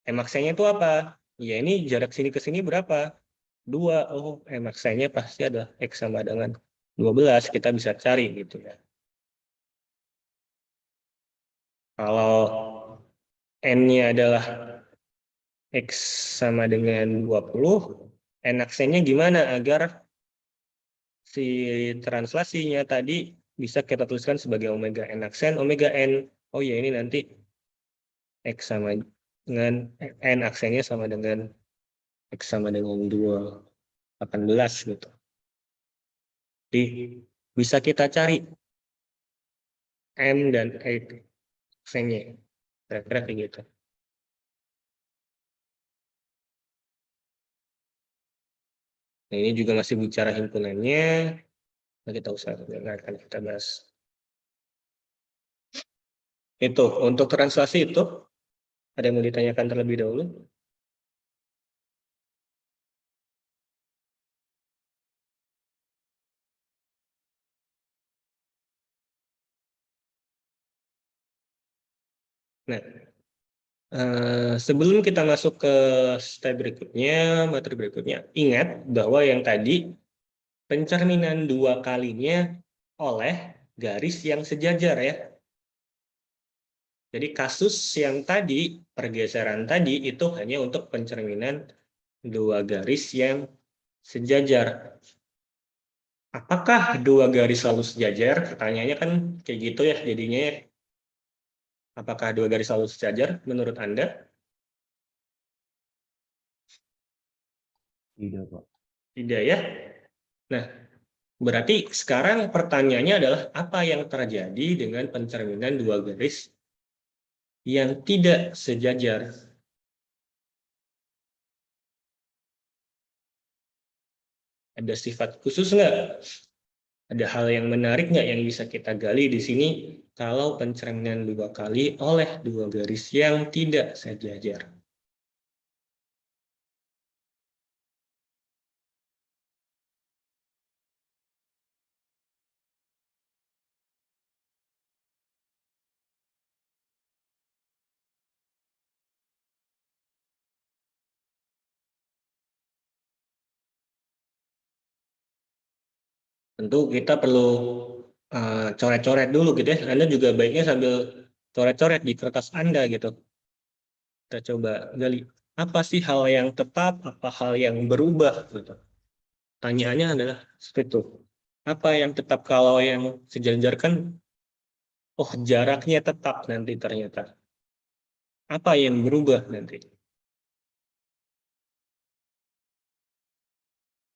M aksennya itu apa? Ya ini jarak sini ke sini berapa? 2. Oh, M aksennya pasti adalah X sama dengan 12. Kita bisa cari gitu ya. Kalau N-nya adalah X sama dengan 20, N aksennya gimana agar si translasinya tadi bisa kita tuliskan sebagai omega N aksen, omega N. Oh ya ini nanti X sama dengan N aksennya sama dengan X sama dengan 18 gitu. Jadi bisa kita cari M dan X aksennya. Kira-kira kayak gitu. Nah, ini juga masih bicara himpunannya. Nah, kita akan kita bahas. Itu untuk translasi itu ada yang mau ditanyakan terlebih dahulu? Nah, sebelum kita masuk ke step berikutnya, materi berikutnya, ingat bahwa yang tadi pencerminan dua kalinya oleh garis yang sejajar ya. Jadi kasus yang tadi, pergeseran tadi itu hanya untuk pencerminan dua garis yang sejajar. Apakah dua garis selalu sejajar? Pertanyaannya kan kayak gitu ya jadinya. Apakah dua garis selalu sejajar menurut Anda? Tidak, Pak. Tidak ya? Nah, berarti sekarang pertanyaannya adalah apa yang terjadi dengan pencerminan dua garis yang tidak sejajar? Ada sifat khusus nggak? Ada hal yang menarik nggak yang bisa kita gali di sini kalau pencerminan dua kali oleh dua garis yang tidak sejajar? Tentu kita perlu coret-coret dulu gitu ya. Anda juga baiknya sambil coret-coret di kertas Anda gitu. Kita coba gali. Apa sih hal yang tetap, apa hal yang berubah gitu. Tanyaannya adalah seperti itu. Apa yang tetap kalau yang sejajar kan, oh jaraknya tetap nanti ternyata. Apa yang berubah nanti?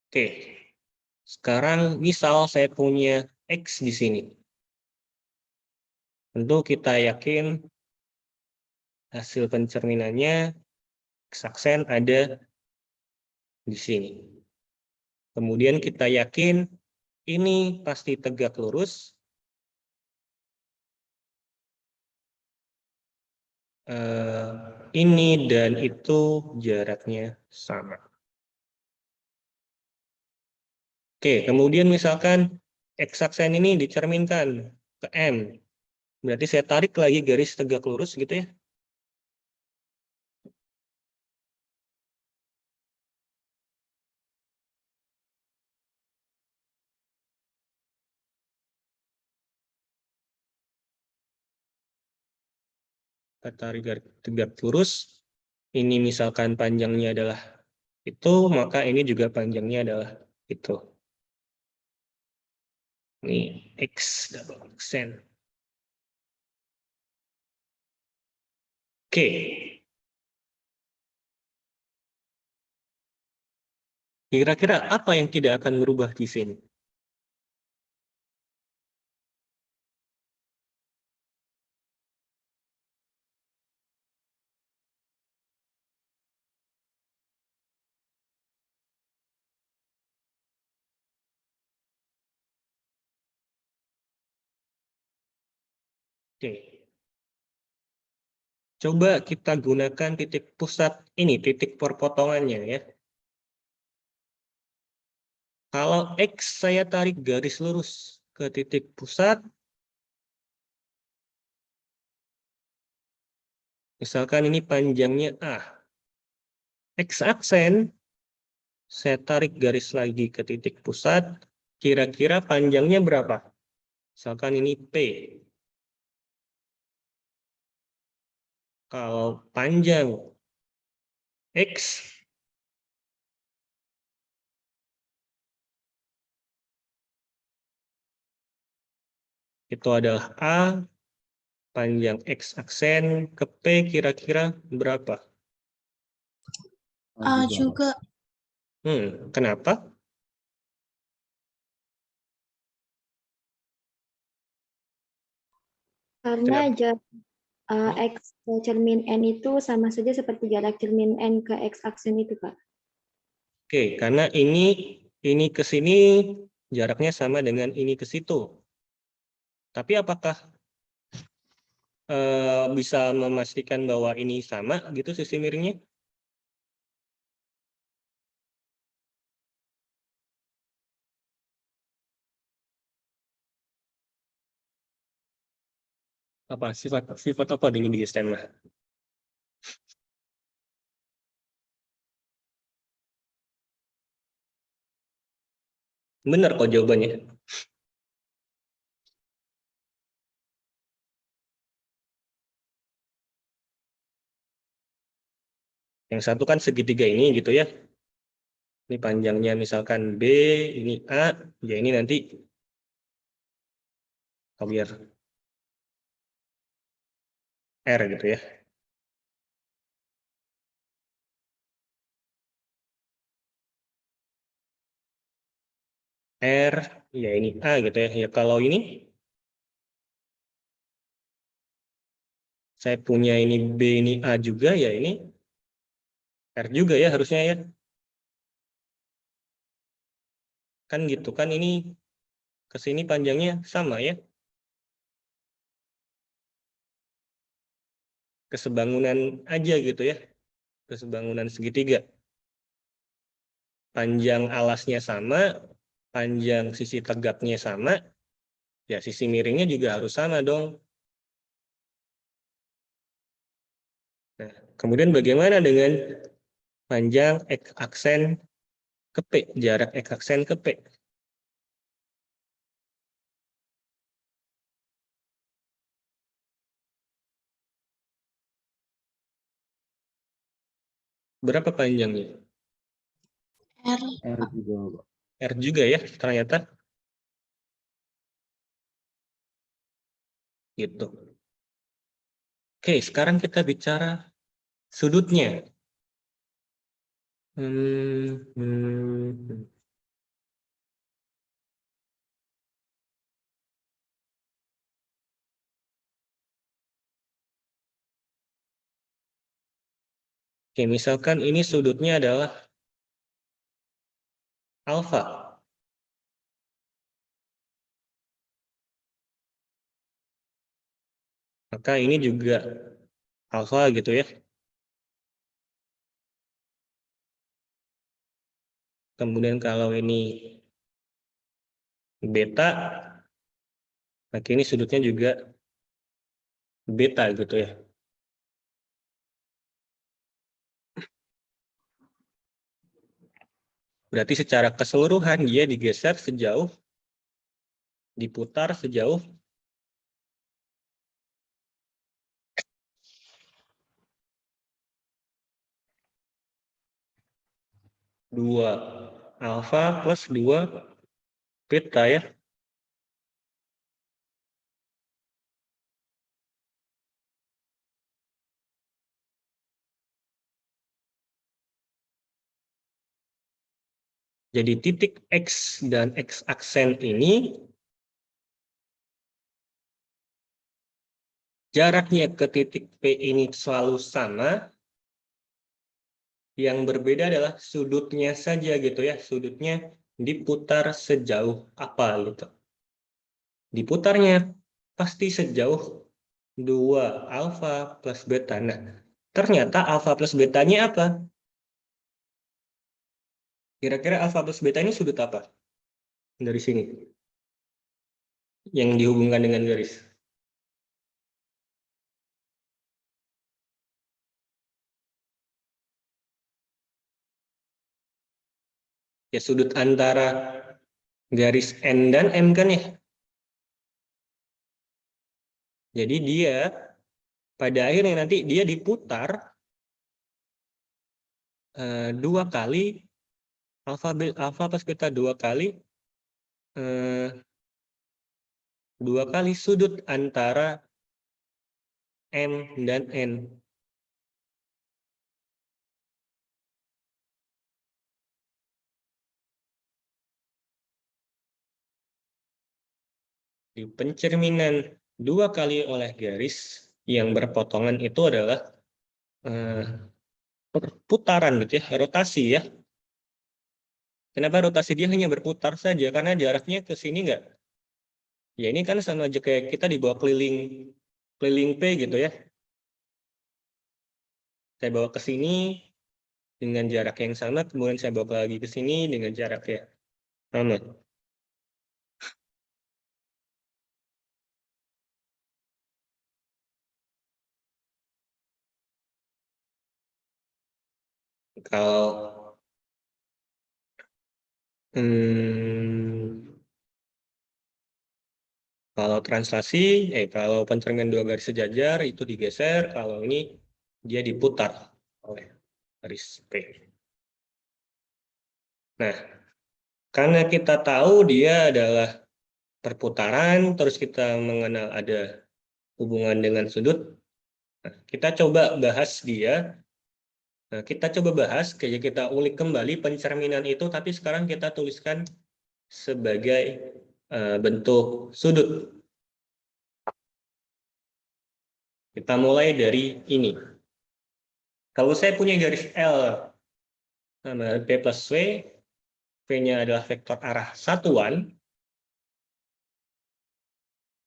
Oke, sekarang misal saya punya X di sini. Tentu kita yakin hasil pencerminannya X-aksen ada di sini. Kemudian kita yakin ini pasti tegak lurus. Ini dan itu jaraknya sama. Oke, kemudian misalkan X-aksen ini dicerminkan ke M. Berarti saya tarik lagi garis tegak lurus gitu ya. Kita tarik garis tegak lurus. Ini misalkan panjangnya adalah itu, maka ini juga panjangnya adalah itu. Ini X double aksen. Oke. Kira-kira apa yang tidak akan berubah di sini? Oke. Coba kita gunakan titik pusat ini, titik perpotongannya ya. Kalau X saya tarik garis lurus ke titik pusat, misalkan ini panjangnya A. X-aksen, saya tarik garis lagi ke titik pusat, kira-kira panjangnya berapa? Misalkan ini P. Kalau panjang X, itu adalah A, panjang X-aksen ke P kira-kira berapa? A juga. Kenapa? Karena Kenapa? jarak X ke cermin N itu sama saja seperti jarak cermin N ke X aksen itu, Pak. Oke, karena ini ke sini jaraknya sama dengan ini ke situ. Tapi apakah bisa memastikan bahwa ini sama gitu sisi miringnya? Apa sifat apa dulu di STEM? Benar kok jawabannya. Yang satu kan segitiga ini gitu ya. Ini panjangnya misalkan B, ini A, ya ini nanti biar R gitu ya. R, ya ini A gitu ya. Ya kalau ini, saya punya ini B, ini A juga, ya ini R juga ya harusnya ya. Kan gitu kan, ini ke sini panjangnya sama ya. Kesebangunan aja gitu ya. Kesebangunan segitiga. Panjang alasnya sama, panjang sisi tegaknya sama, ya sisi miringnya juga harus sama dong. Nah, kemudian bagaimana dengan panjang X aksen ke P, jarak X aksen ke P? Berapa panjangnya? R. R juga, Pak. R juga ya ternyata. Gitu. Oke, sekarang kita bicara sudutnya. Oke, misalkan ini sudutnya adalah alfa. Maka ini juga alfa gitu ya. Kemudian kalau ini beta, maka ini sudutnya juga beta gitu ya. Berarti secara keseluruhan dia digeser sejauh, diputar sejauh 2 alfa plus 2 beta ya. Jadi titik X dan X aksen ini jaraknya ke titik P ini selalu sama. Yang berbeda adalah sudutnya saja gitu ya. Sudutnya diputar sejauh apa gitu. Diputarnya pasti sejauh 2 alfa plus beta. Nah, ternyata alfa plus betanya apa? Kira-kira alfa plus beta ini sudut apa? Dari sini. Yang dihubungkan dengan garis. Ya sudut antara garis N dan M kan ya. Jadi dia pada akhirnya nanti dia diputar 2 kali alfa plus beta 2 kali 2 kali sudut antara M dan N. Di pencerminan 2 kali oleh garis yang berpotongan itu adalah perputaran gitu ya, rotasi ya. Kenapa rotasi dia hanya berputar saja? Karena jaraknya ke sini enggak. Ya ini kan sama aja kayak kita dibawa keliling P gitu ya. Saya bawa ke sini dengan jarak yang sama, kemudian saya bawa lagi ke sini dengan jarak yang sama. Kalau kalau translasi, kalau pencerminan 2 garis sejajar itu digeser, kalau ini dia diputar oleh garis P. Nah, karena kita tahu dia adalah perputaran, terus kita mengenal ada hubungan dengan sudut, nah, kita coba bahas dia. Nah, kita coba bahas, kayak kita ulik kembali pencerminan itu, tapi sekarang kita tuliskan sebagai bentuk sudut. Kita mulai dari ini. Kalau saya punya garis L sama P plus V, V-nya adalah vektor arah satuan,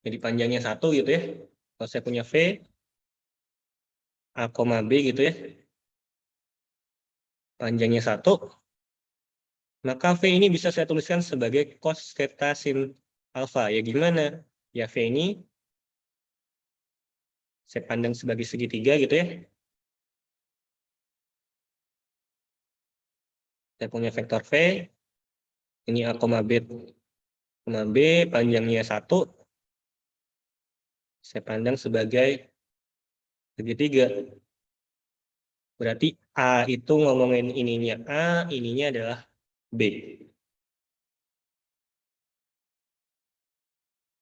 jadi panjangnya 1 gitu ya. Kalau saya punya V, A, B gitu ya, panjangnya 1, maka V ini bisa saya tuliskan sebagai cos theta sin alpha. Ya gimana? Ya V ini saya pandang sebagai segitiga gitu ya. Saya punya vektor V, ini A, B, panjangnya 1, saya pandang sebagai segitiga. Berarti A itu ngomongin ininya A, ininya adalah B.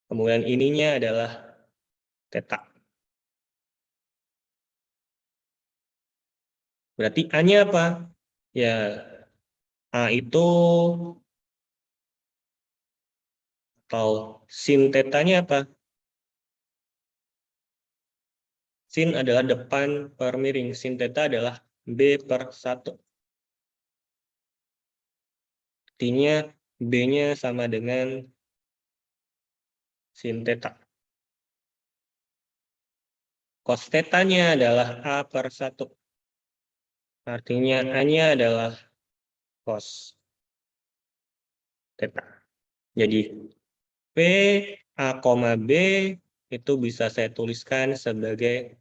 Kemudian ininya adalah theta. Berarti A-nya apa? Ya, A itu atau sin theta-nya apa? Sin adalah depan per miring. Sin theta adalah B per 1. Artinya B-nya sama dengan sin theta. Cos theta-nya adalah A per 1. Artinya A-nya adalah cos theta. Jadi P, A, B itu bisa saya tuliskan sebagai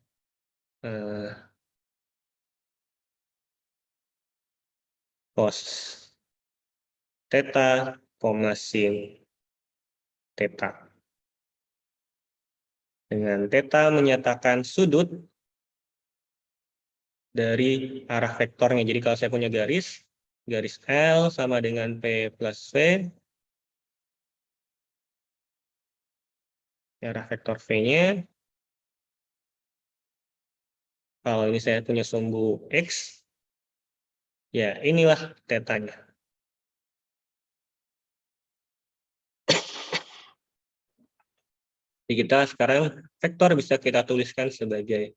cos theta, sin theta. Dengan theta menyatakan sudut dari arah vektornya. Jadi kalau saya punya garis L sama dengan P plus V, arah vektor V-nya, kalau ini saya punya sumbu X, ya inilah theta-nya. Jadi kita sekarang vektor bisa kita tuliskan sebagai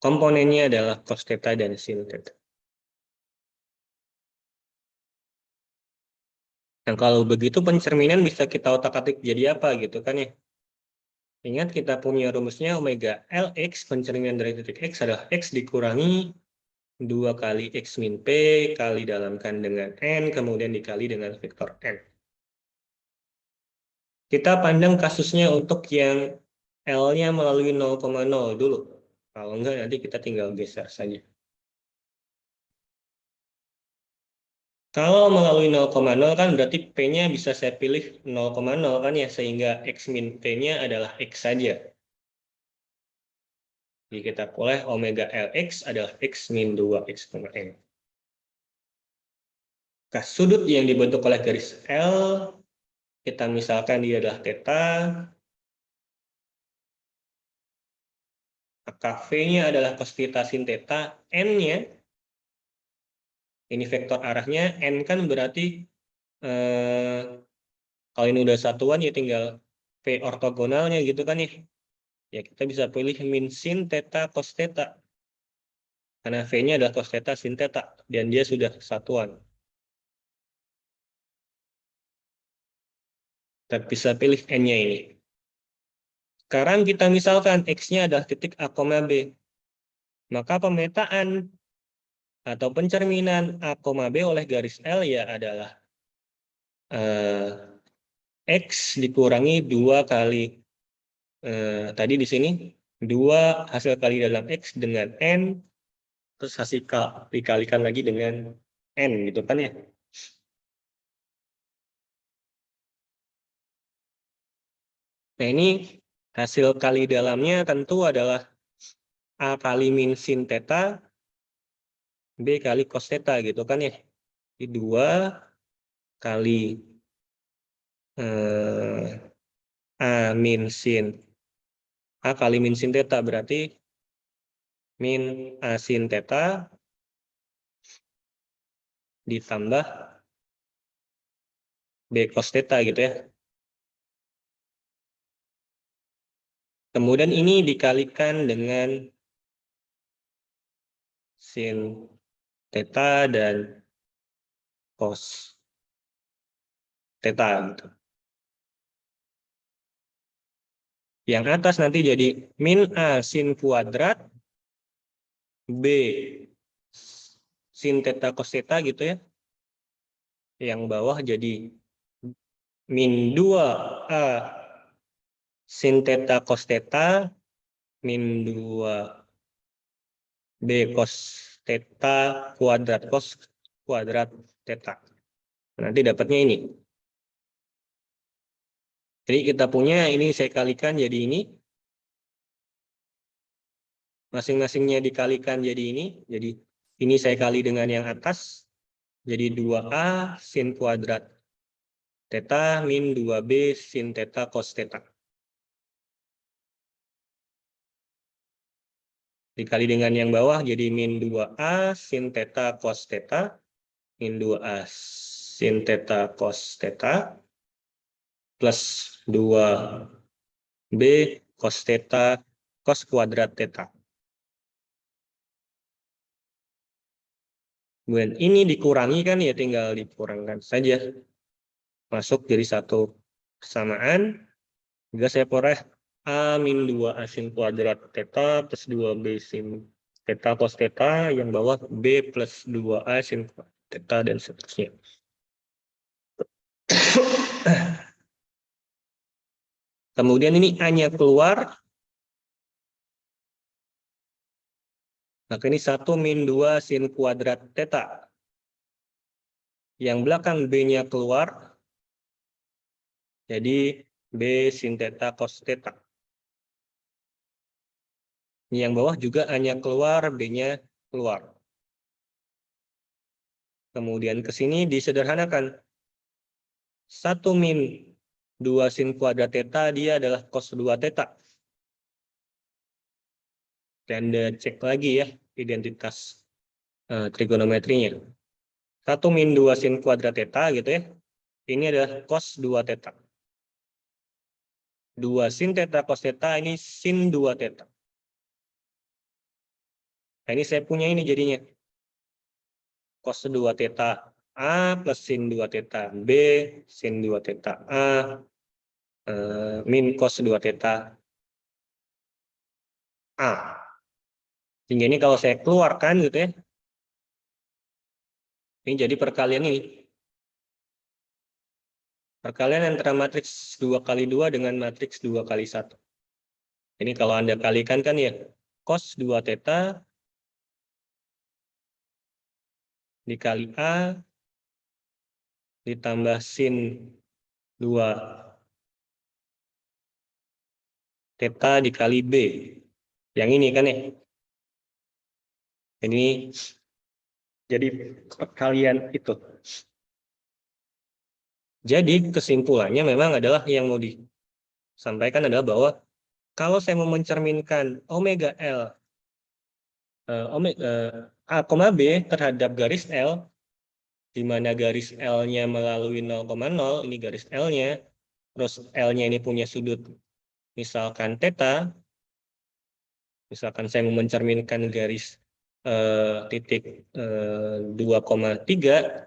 komponennya adalah cos theta dan sin theta. Nah, kalau begitu pencerminan bisa kita otak-atik jadi apa gitu kan ya? Ingat kita punya rumusnya omega Lx, pencerminan dari titik X adalah X dikurangi 2 kali X min P kali dalamkan dengan N, kemudian dikali dengan vektor N. Kita pandang kasusnya untuk yang L-nya melalui 0,0 dulu. Kalau enggak nanti kita tinggal geser saja. Kalau melalui 0,0 kan berarti P-nya bisa saya pilih 0,0 kan ya, sehingga X min P-nya adalah X saja. Jadi kita boleh omega Lx adalah X min 2X N. Nah, sudut yang dibentuk oleh garis L, kita misalkan dia adalah theta, maka V-nya adalah cos theta sin theta, N-nya, ini vektor arahnya, N kan berarti, kalau ini udah satuan ya tinggal V ortogonalnya gitu kan ya. Ya kita bisa pilih min sin theta cos theta. Karena V-nya adalah cos theta sin theta, dan dia sudah satuan. Kita bisa pilih N-nya ini. Sekarang kita misalkan X-nya adalah titik A, B. Maka pemetaan atau pencerminan A, B oleh garis L ya adalah X dikurangi 2 kali, tadi di sini, 2 hasil kali dalam X dengan N, terus hasil dikalikan lagi dengan N, gitu kan ya. Nah ini hasil kali dalamnya tentu adalah A kali min sin theta, B kali cos theta gitu kan ya. Jadi 2 kali A min sin, A kali min sin theta berarti min A sin theta ditambah B cos theta gitu ya. Kemudian ini dikalikan dengan sin theta dan cos theta gitu. Yang atas nanti jadi min A sin kuadrat B sin theta cos theta gitu ya. Yang bawah jadi min 2A sin theta cos theta min 2B cos theta kuadrat cos kuadrat theta. Nanti dapatnya ini. Jadi kita punya ini saya kalikan jadi ini. Masing-masingnya dikalikan jadi ini. Jadi ini saya kali dengan yang atas. Jadi 2A sin kuadrat theta min 2B sin theta cos theta. Dikali dengan yang bawah jadi min 2A sin theta cos theta min 2A sin theta cos theta plus 2B cos theta cos kuadrat theta. Kemudian ini dikurangi kan ya tinggal dikurangkan saja. Masuk jadi satu kesamaan. Juga saya peroleh A min 2A sin kuadrat theta plus 2B sin theta cos theta. Yang bawah B plus 2A sin kuadrat theta dan seterusnya. Kemudian ini A-nya keluar. Maka ini 1 min 2 sin kuadrat theta. Yang belakang B-nya keluar. Jadi B sin theta cos theta. Yang bawah juga A-nya keluar, B-nya keluar. Kemudian ke sini disederhanakan. 1 min 2 sin kuadrat theta dia adalah cos 2 theta. Dan cek lagi ya identitas trigonometrinya. 1 min 2 sin kuadrat theta gitu ya. Ini adalah cos 2 theta. 2 sin theta cos theta ini sin 2 theta. Nah, ini saya punya ini jadinya. Cos 2 theta A plus sin 2 theta B sin 2 theta A min cos 2 theta A. Sehingga ini kalau saya keluarkan gitu ya. Ini jadi perkalian ini. Perkalian antara matriks 2 kali 2 dengan matriks 2 kali 1. Ini kalau Anda kalikan kan ya cos 2 theta dikali A ditambah sin 2 theta dikali B. Yang ini kan ya. Ini jadi perkalian itu. Jadi kesimpulannya memang adalah yang mau disampaikan adalah bahwa kalau saya mau mencerminkan omega L A, B terhadap garis L, di mana garis L-nya melalui 0,0, ini garis L-nya, terus L-nya ini punya sudut misalkan theta, misalkan saya mau mencerminkan garis titik 2,3,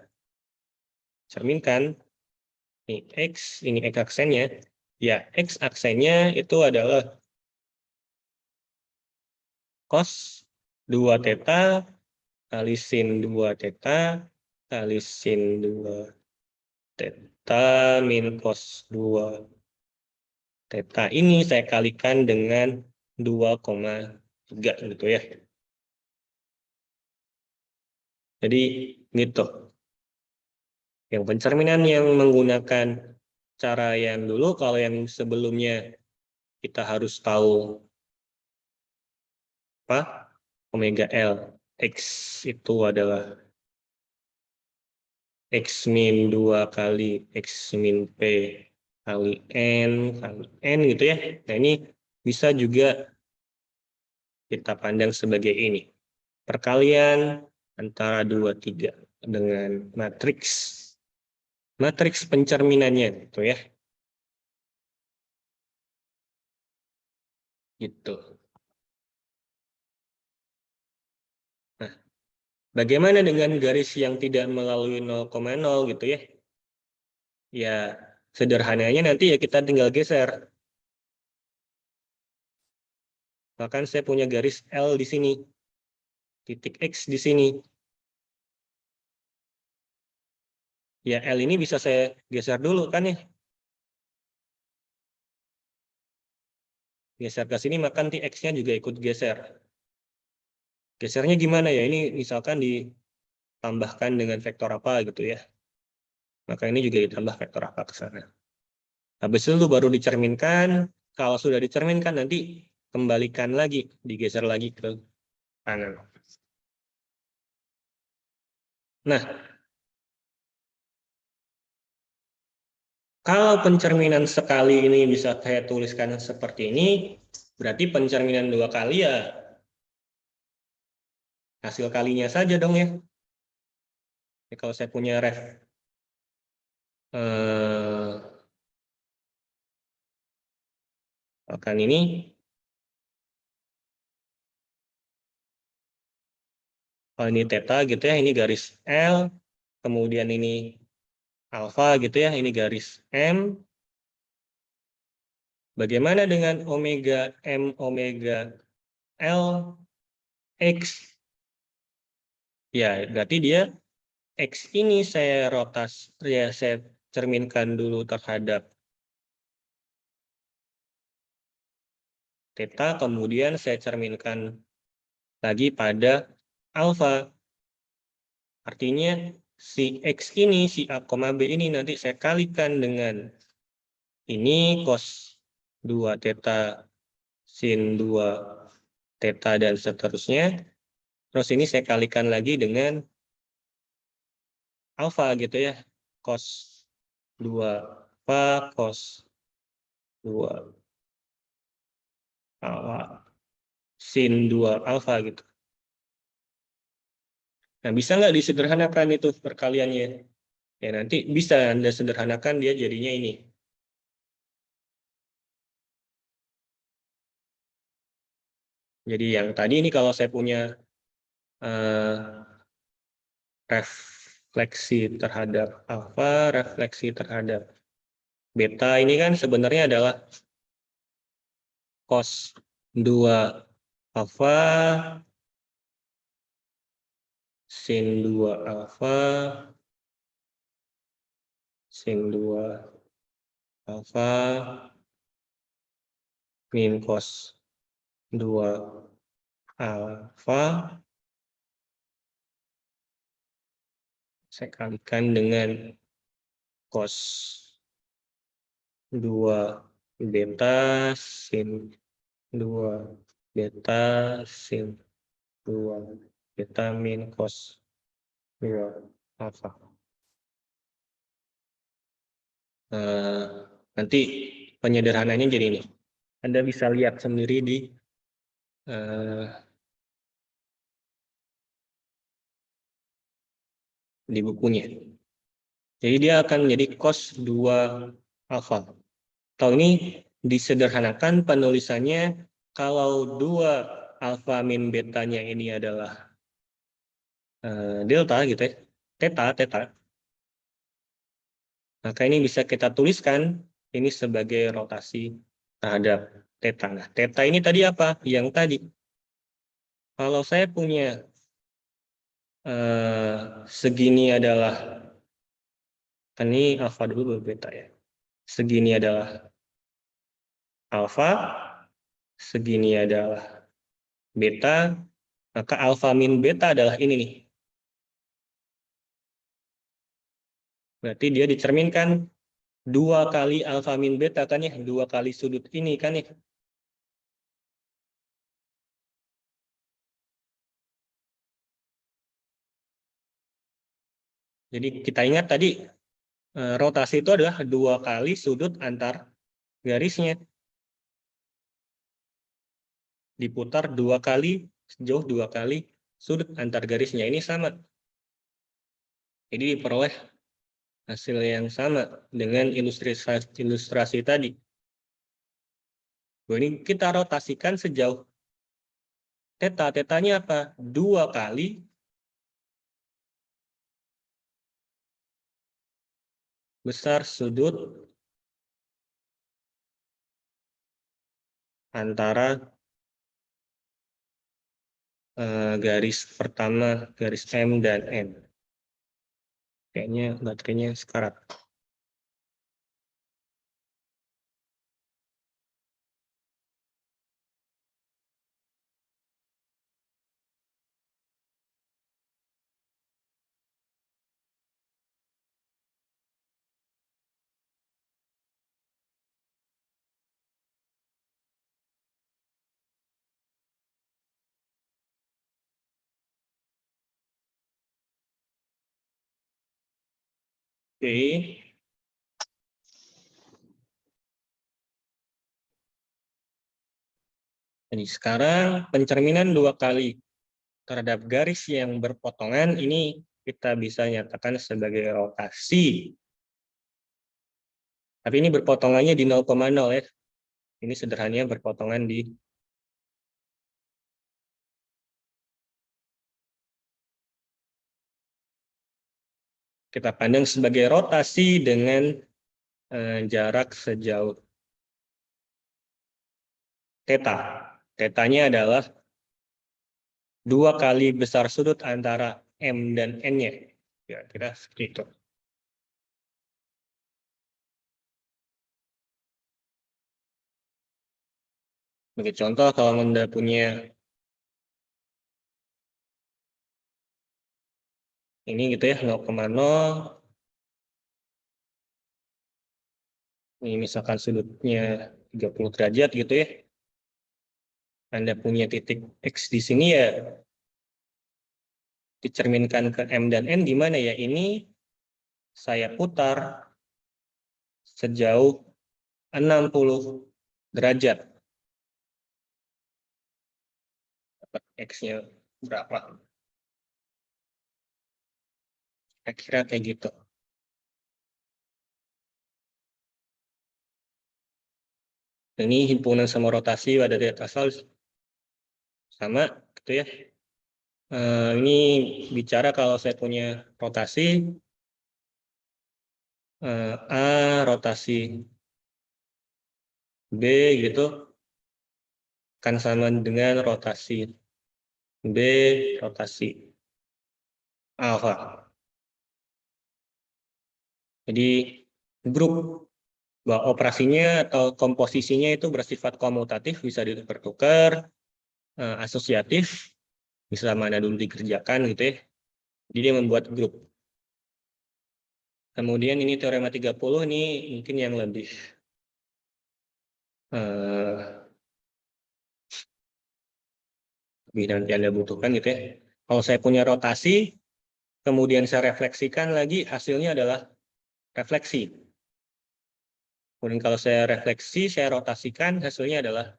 cerminkan, ini X aksennya, ya X aksennya itu adalah cos 2 theta kali sin 2 theta kali sin 2 theta min cos 2 theta. Ini saya kalikan dengan 2,3 gitu ya. Jadi gitu. Yang pencerminan yang menggunakan cara yang dulu, kalau yang sebelumnya kita harus tahu apa? Omega L. X itu adalah X min 2 kali X min P kali N gitu ya. Nah ini bisa juga kita pandang sebagai ini. Perkalian antara 2, 3. dengan matriks pencerminannya gitu ya. Gitu. Nah, bagaimana dengan garis yang tidak melalui 0,0 gitu ya? Ya, sederhananya nanti ya kita tinggal geser. Bahkan saya punya garis L di sini. Titik X di sini. Ya, L ini bisa saya geser dulu kan ya. Geser ke sini, maka nanti X-nya juga ikut geser. Gesernya gimana ya? Ini misalkan ditambahkan dengan vektor apa gitu ya. Maka ini juga ditambah vektor apa ke sana. Habis itu baru dicerminkan. Kalau sudah dicerminkan nanti kembalikan lagi, digeser lagi ke kanan. Nah, kalau pencerminan sekali ini bisa saya tuliskan seperti ini, berarti pencerminan 2 kali ya hasil kalinya saja dong ya. Jadi kalau saya punya ref akan ini, kalau ini theta gitu ya, ini garis L, kemudian ini alfa gitu ya, ini garis M. Bagaimana dengan omega M, omega L, X? Ya, berarti dia X ini saya saya cerminkan dulu terhadap theta, kemudian saya cerminkan lagi pada alfa. Artinya si X ini, si A, B ini nanti saya kalikan dengan ini cos 2 theta, sin 2 theta, dan seterusnya. Terus ini saya kalikan lagi dengan alfa gitu ya. Cos 2 alfa, cos 2 alfa, sin 2 alfa gitu. Nah, bisa nggak disederhanakan itu perkaliannya? Ya, nanti bisa Anda sederhanakan, dia jadinya ini. Jadi yang tadi ini kalau saya punya refleksi terhadap alfa, refleksi terhadap beta, ini kan sebenarnya adalah cos 2 alfa, sin 2 alfa, sin 2 alfa, min cos 2 alfa, saya kalikan dengan cos 2 beta, sin 2 beta, sin 2 beta, min cos 2 alfa. Nanti penyederhananya jadi ini. Anda bisa lihat sendiri di bukunya. Jadi dia akan menjadi cos 2 alfa. Kalau ini disederhanakan penulisannya, kalau 2 alfa min betanya ini adalah delta gitu ya, theta. Maka ini bisa kita tuliskan ini sebagai rotasi terhadap theta. Nah, theta ini tadi apa? Yang tadi. Kalau saya punya segini adalah, ini alfa dulu baru beta ya. Segini adalah alfa, segini adalah beta, maka alfa min beta adalah ini nih. Berarti dia dicerminkan 2 kali alfa min beta kan ya, 2 kali sudut ini kan ya. Jadi kita ingat tadi rotasi itu adalah 2 kali sudut antar garisnya. Diputar 2 kali, sejauh 2 kali sudut antar garisnya. Ini sama. Jadi diperoleh hasil yang sama dengan ilustrasi tadi. Ini kita rotasikan sejauh theta. Tetanya apa? 2 kali besar sudut antara garis pertama, garis M dan N. Kayaknya baterainya sekarat. Oke. Jadi sekarang pencerminan 2 kali terhadap garis yang berpotongan ini kita bisa nyatakan sebagai rotasi. Tapi ini berpotongannya di 0,0 ya. Ini sederhananya berpotongan di kita pandang sebagai rotasi dengan jarak sejauh theta. Tetanya adalah 2 kali besar sudut antara M dan N-nya. Kira-kira seperti itu. Sebagai contoh, kalau Anda punya ini gitu ya, 0,0. Ini misalkan sudutnya 30 derajat gitu ya. Anda punya titik X di sini ya, dicerminkan ke M dan N di mana ya? Ini saya putar sejauh 60 derajat. Dapat X-nya berapa? Kira-kira kayak gitu. Ini himpunan sama rotasi pada titik asal sama gitu ya. Ini bicara kalau saya punya rotasi A rotasi B gitu kan sama dengan rotasi B rotasi alfa. Jadi grup bahwa operasinya atau komposisinya itu bersifat komutatif, bisa ditukar-tukar, asosiatif, bisa mana dulu dikerjakan gitu ya. Jadi dia membuat grup. Kemudian ini teorema 30 ini mungkin yang lebih nanti Anda butuhkan gitu ya. Kalau saya punya rotasi, kemudian saya refleksikan lagi, hasilnya adalah refleksi. Kemudian kalau saya refleksi, saya rotasikan, hasilnya adalah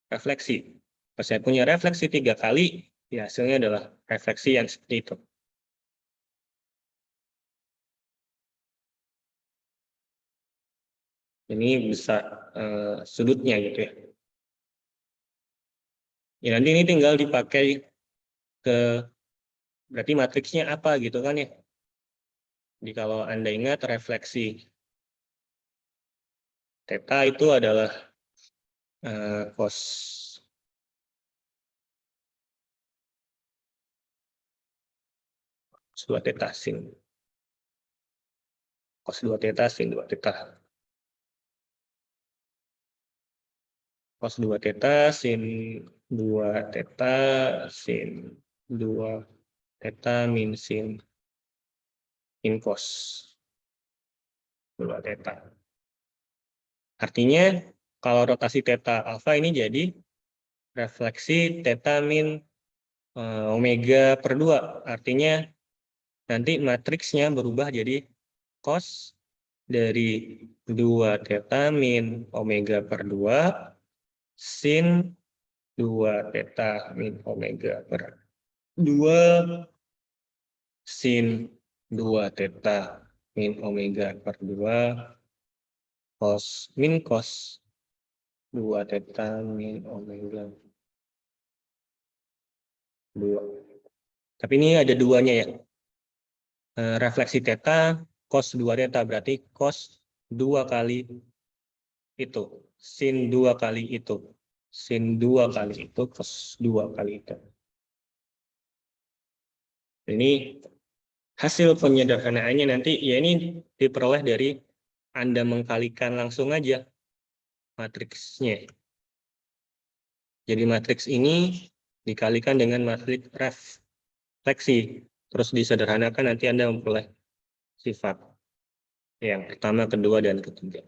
refleksi. Kalau saya punya refleksi 3 kali, ya hasilnya adalah refleksi yang seperti itu. Ini besar sudutnya gitu ya. Ya nanti ini tinggal dipakai ke, berarti matriksnya apa gitu kan ya. Jadi kalau Anda ingat refleksi theta itu adalah cos dua theta sin. Cos 2 theta sin 2 theta. Cos 2 theta sin 2 theta sin 2 theta min sin cos 2 theta. Artinya kalau rotasi theta alfa ini jadi refleksi theta min omega per 2. Artinya nanti matriksnya berubah jadi cos dari 2 theta min omega per 2 sin 2 theta min omega per 2 sin 2 theta min omega per 2 cos min cos 2 theta min omega 2. Tapi ini ada duanya ya. Refleksi theta cos 2 theta berarti cos 2 kali itu. Sin 2 kali itu. Sin 2 kali itu cos 2 kali itu. Ini hasil penyederhanaannya nanti ya ini diperoleh dari Anda mengkalikan langsung aja matriksnya. Jadi matriks ini dikalikan dengan matriks refleksi. Terus disederhanakan nanti Anda memperoleh sifat yang pertama, kedua, dan ketiga.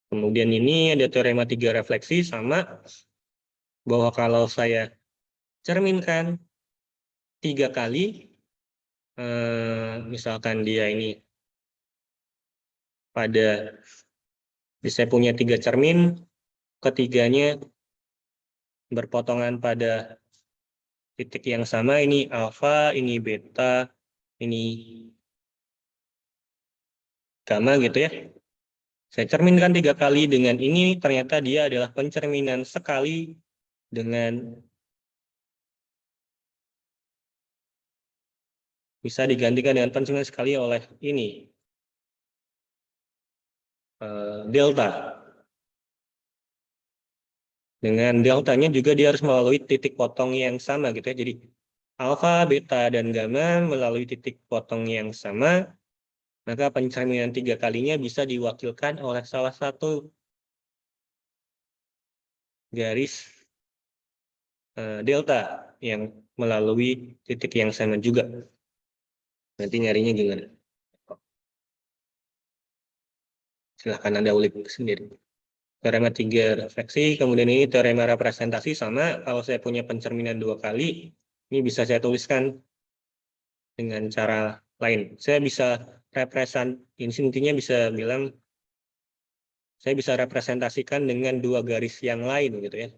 Kemudian ini ada teorema 3 refleksi sama bahwa kalau saya cerminkan 3 kali, misalkan dia ini pada saya punya 3 cermin, ketiganya berpotongan pada titik yang sama, ini alfa, ini beta, ini gamma gitu ya. Saya cerminkan 3 kali dengan ini, ternyata dia adalah pencerminan sekali dengan bisa digantikan dengan pencerminan sekali oleh ini, delta. Dengan deltanya juga dia harus melalui titik potong yang sama gitu ya. Jadi alfa, beta, dan gamma melalui titik potong yang sama, maka pencerminan 3 kalinya bisa diwakilkan oleh salah satu garis delta yang melalui titik yang sama juga. Nanti nyarinya gimana? Silahkan Anda ulik sendiri. Teorema 3 refleksi, kemudian ini teorema representasi sama. Kalau saya punya pencerminan 2 kali, ini bisa saya tuliskan dengan cara lain. Saya bisa intinya bisa bilang, saya bisa representasikan dengan 2 garis yang lain gitu ya.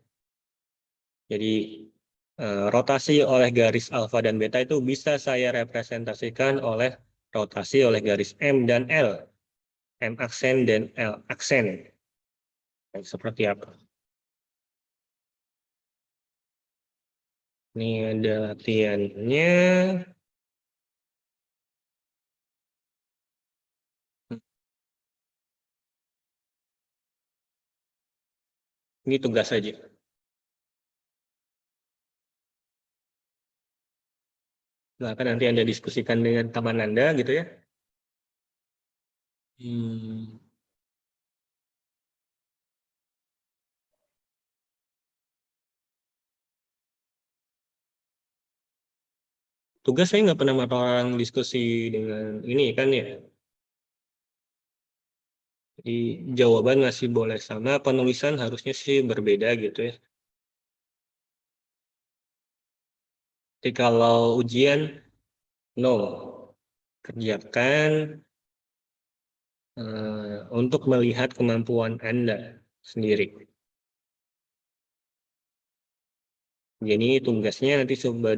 Jadi rotasi oleh garis alfa dan beta itu bisa saya representasikan oleh rotasi oleh garis M dan L. M aksen dan L aksen. Seperti apa? Ini ada latihannya. Ini tugas saja. Silahkan nanti Anda diskusikan dengan teman Anda gitu ya. Tugas saya nggak pernah orang diskusi dengan ini kan ya. Jadi jawaban masih boleh sama, penulisan harusnya sih berbeda gitu ya. Jadi kalau ujian, no. Kerjakan untuk melihat kemampuan Anda sendiri. Jadi tugasnya nanti coba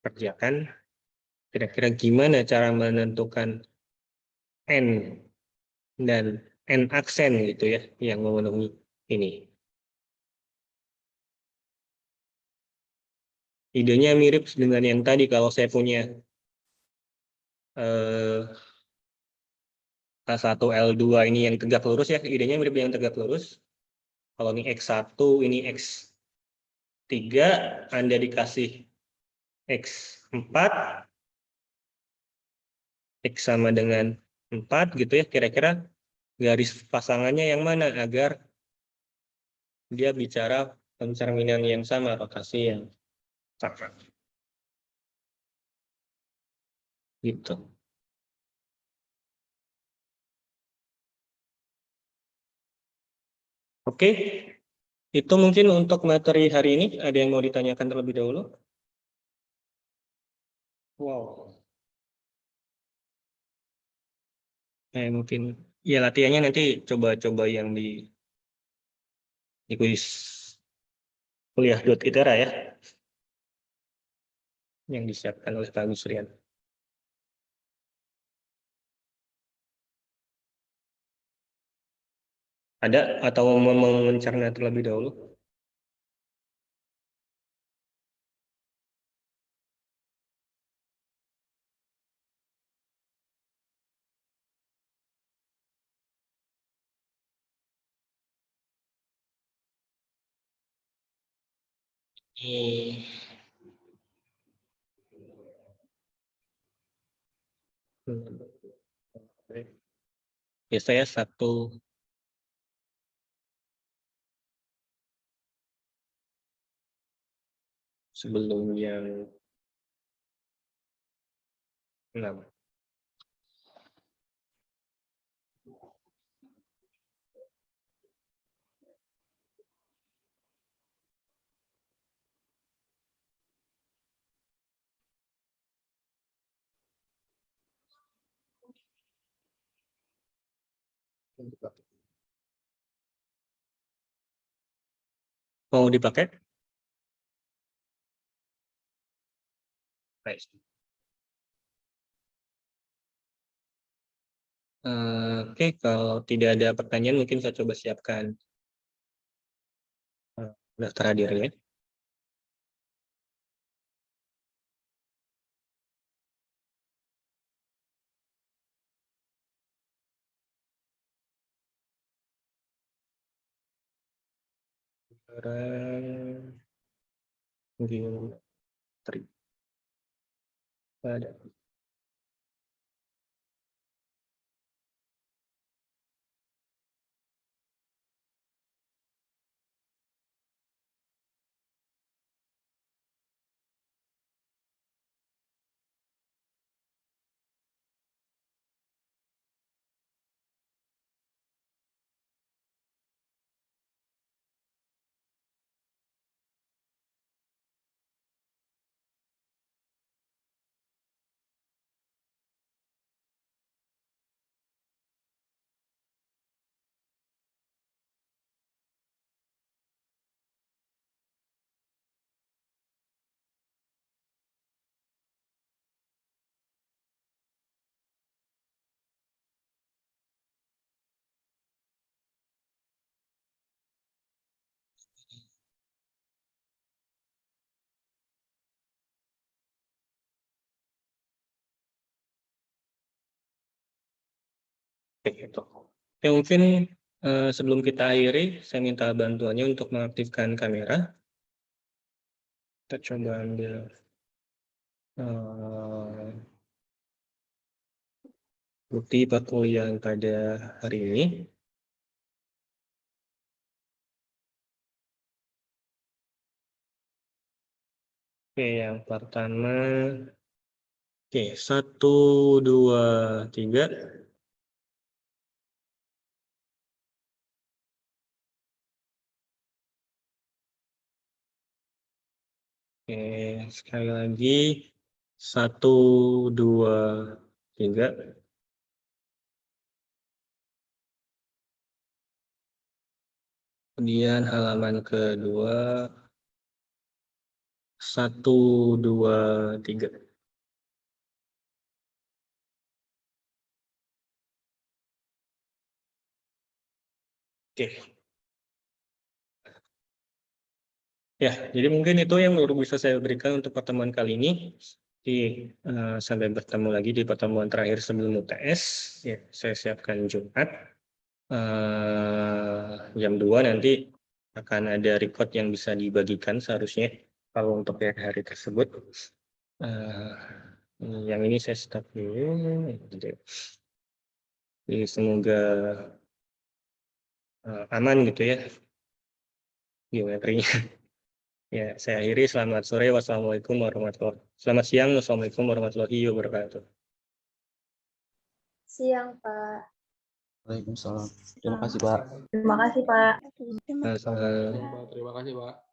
dikerjakan. Kira-kira gimana cara menentukan N dan N aksen gitu ya, yang memenuhi ini. Idenya mirip dengan yang tadi kalau saya punya K1 L2 ini yang tegak lurus ya, idenya mirip dengan tegak lurus. Kalau ini X1, ini X3, Anda dikasih X4, X sama dengan 4 gitu ya, kira-kira garis pasangannya yang mana agar dia bicara pencerminan yang sama, rotasi yang sama. Gitu. Oke, itu mungkin untuk materi hari ini. Ada yang mau ditanyakan terlebih dahulu? Wow. Mungkin ya latihannya nanti coba-coba yang di kuis kuliah.itera ya, yang disiapkan oleh Pak Agus Rian. Ada atau mau mencerna terlebih dahulu? Ya, saya satu sebelum yang 6. Mau dipakai? Baik. Oke, kalau tidak ada pertanyaan mungkin saya coba siapkan daftar hadirnya. Sekarang ada. Oke, itu. Ya, mungkin sebelum kita akhiri, saya minta bantuannya untuk mengaktifkan kamera. Kita coba ambil bukti perkuliahan pada hari ini. Oke, yang pertama, oke, 1, 2, 3. Oke, sekali lagi 1, 2, 3. Kemudian halaman kedua 1, 2, 3. Oke. Ya, jadi mungkin itu yang baru bisa saya berikan untuk pertemuan kali ini. Sampai bertemu lagi di pertemuan terakhir sebelum UTS. Ya, saya siapkan Jumat. Jam 2 nanti akan ada record yang bisa dibagikan seharusnya kalau untuk hari tersebut. Yang ini saya stop dulu. Jadi semoga aman gitu ya geometrinya. Ya, saya akhiri. Selamat sore. Wassalamualaikum warahmatullahi wabarakatuh. Selamat siang. Wassalamualaikum warahmatullahi wabarakatuh. Siang, Pak. Waalaikumsalam. Terima kasih, Pak. Terima kasih, Pak. Selamat. Terima kasih, Pak.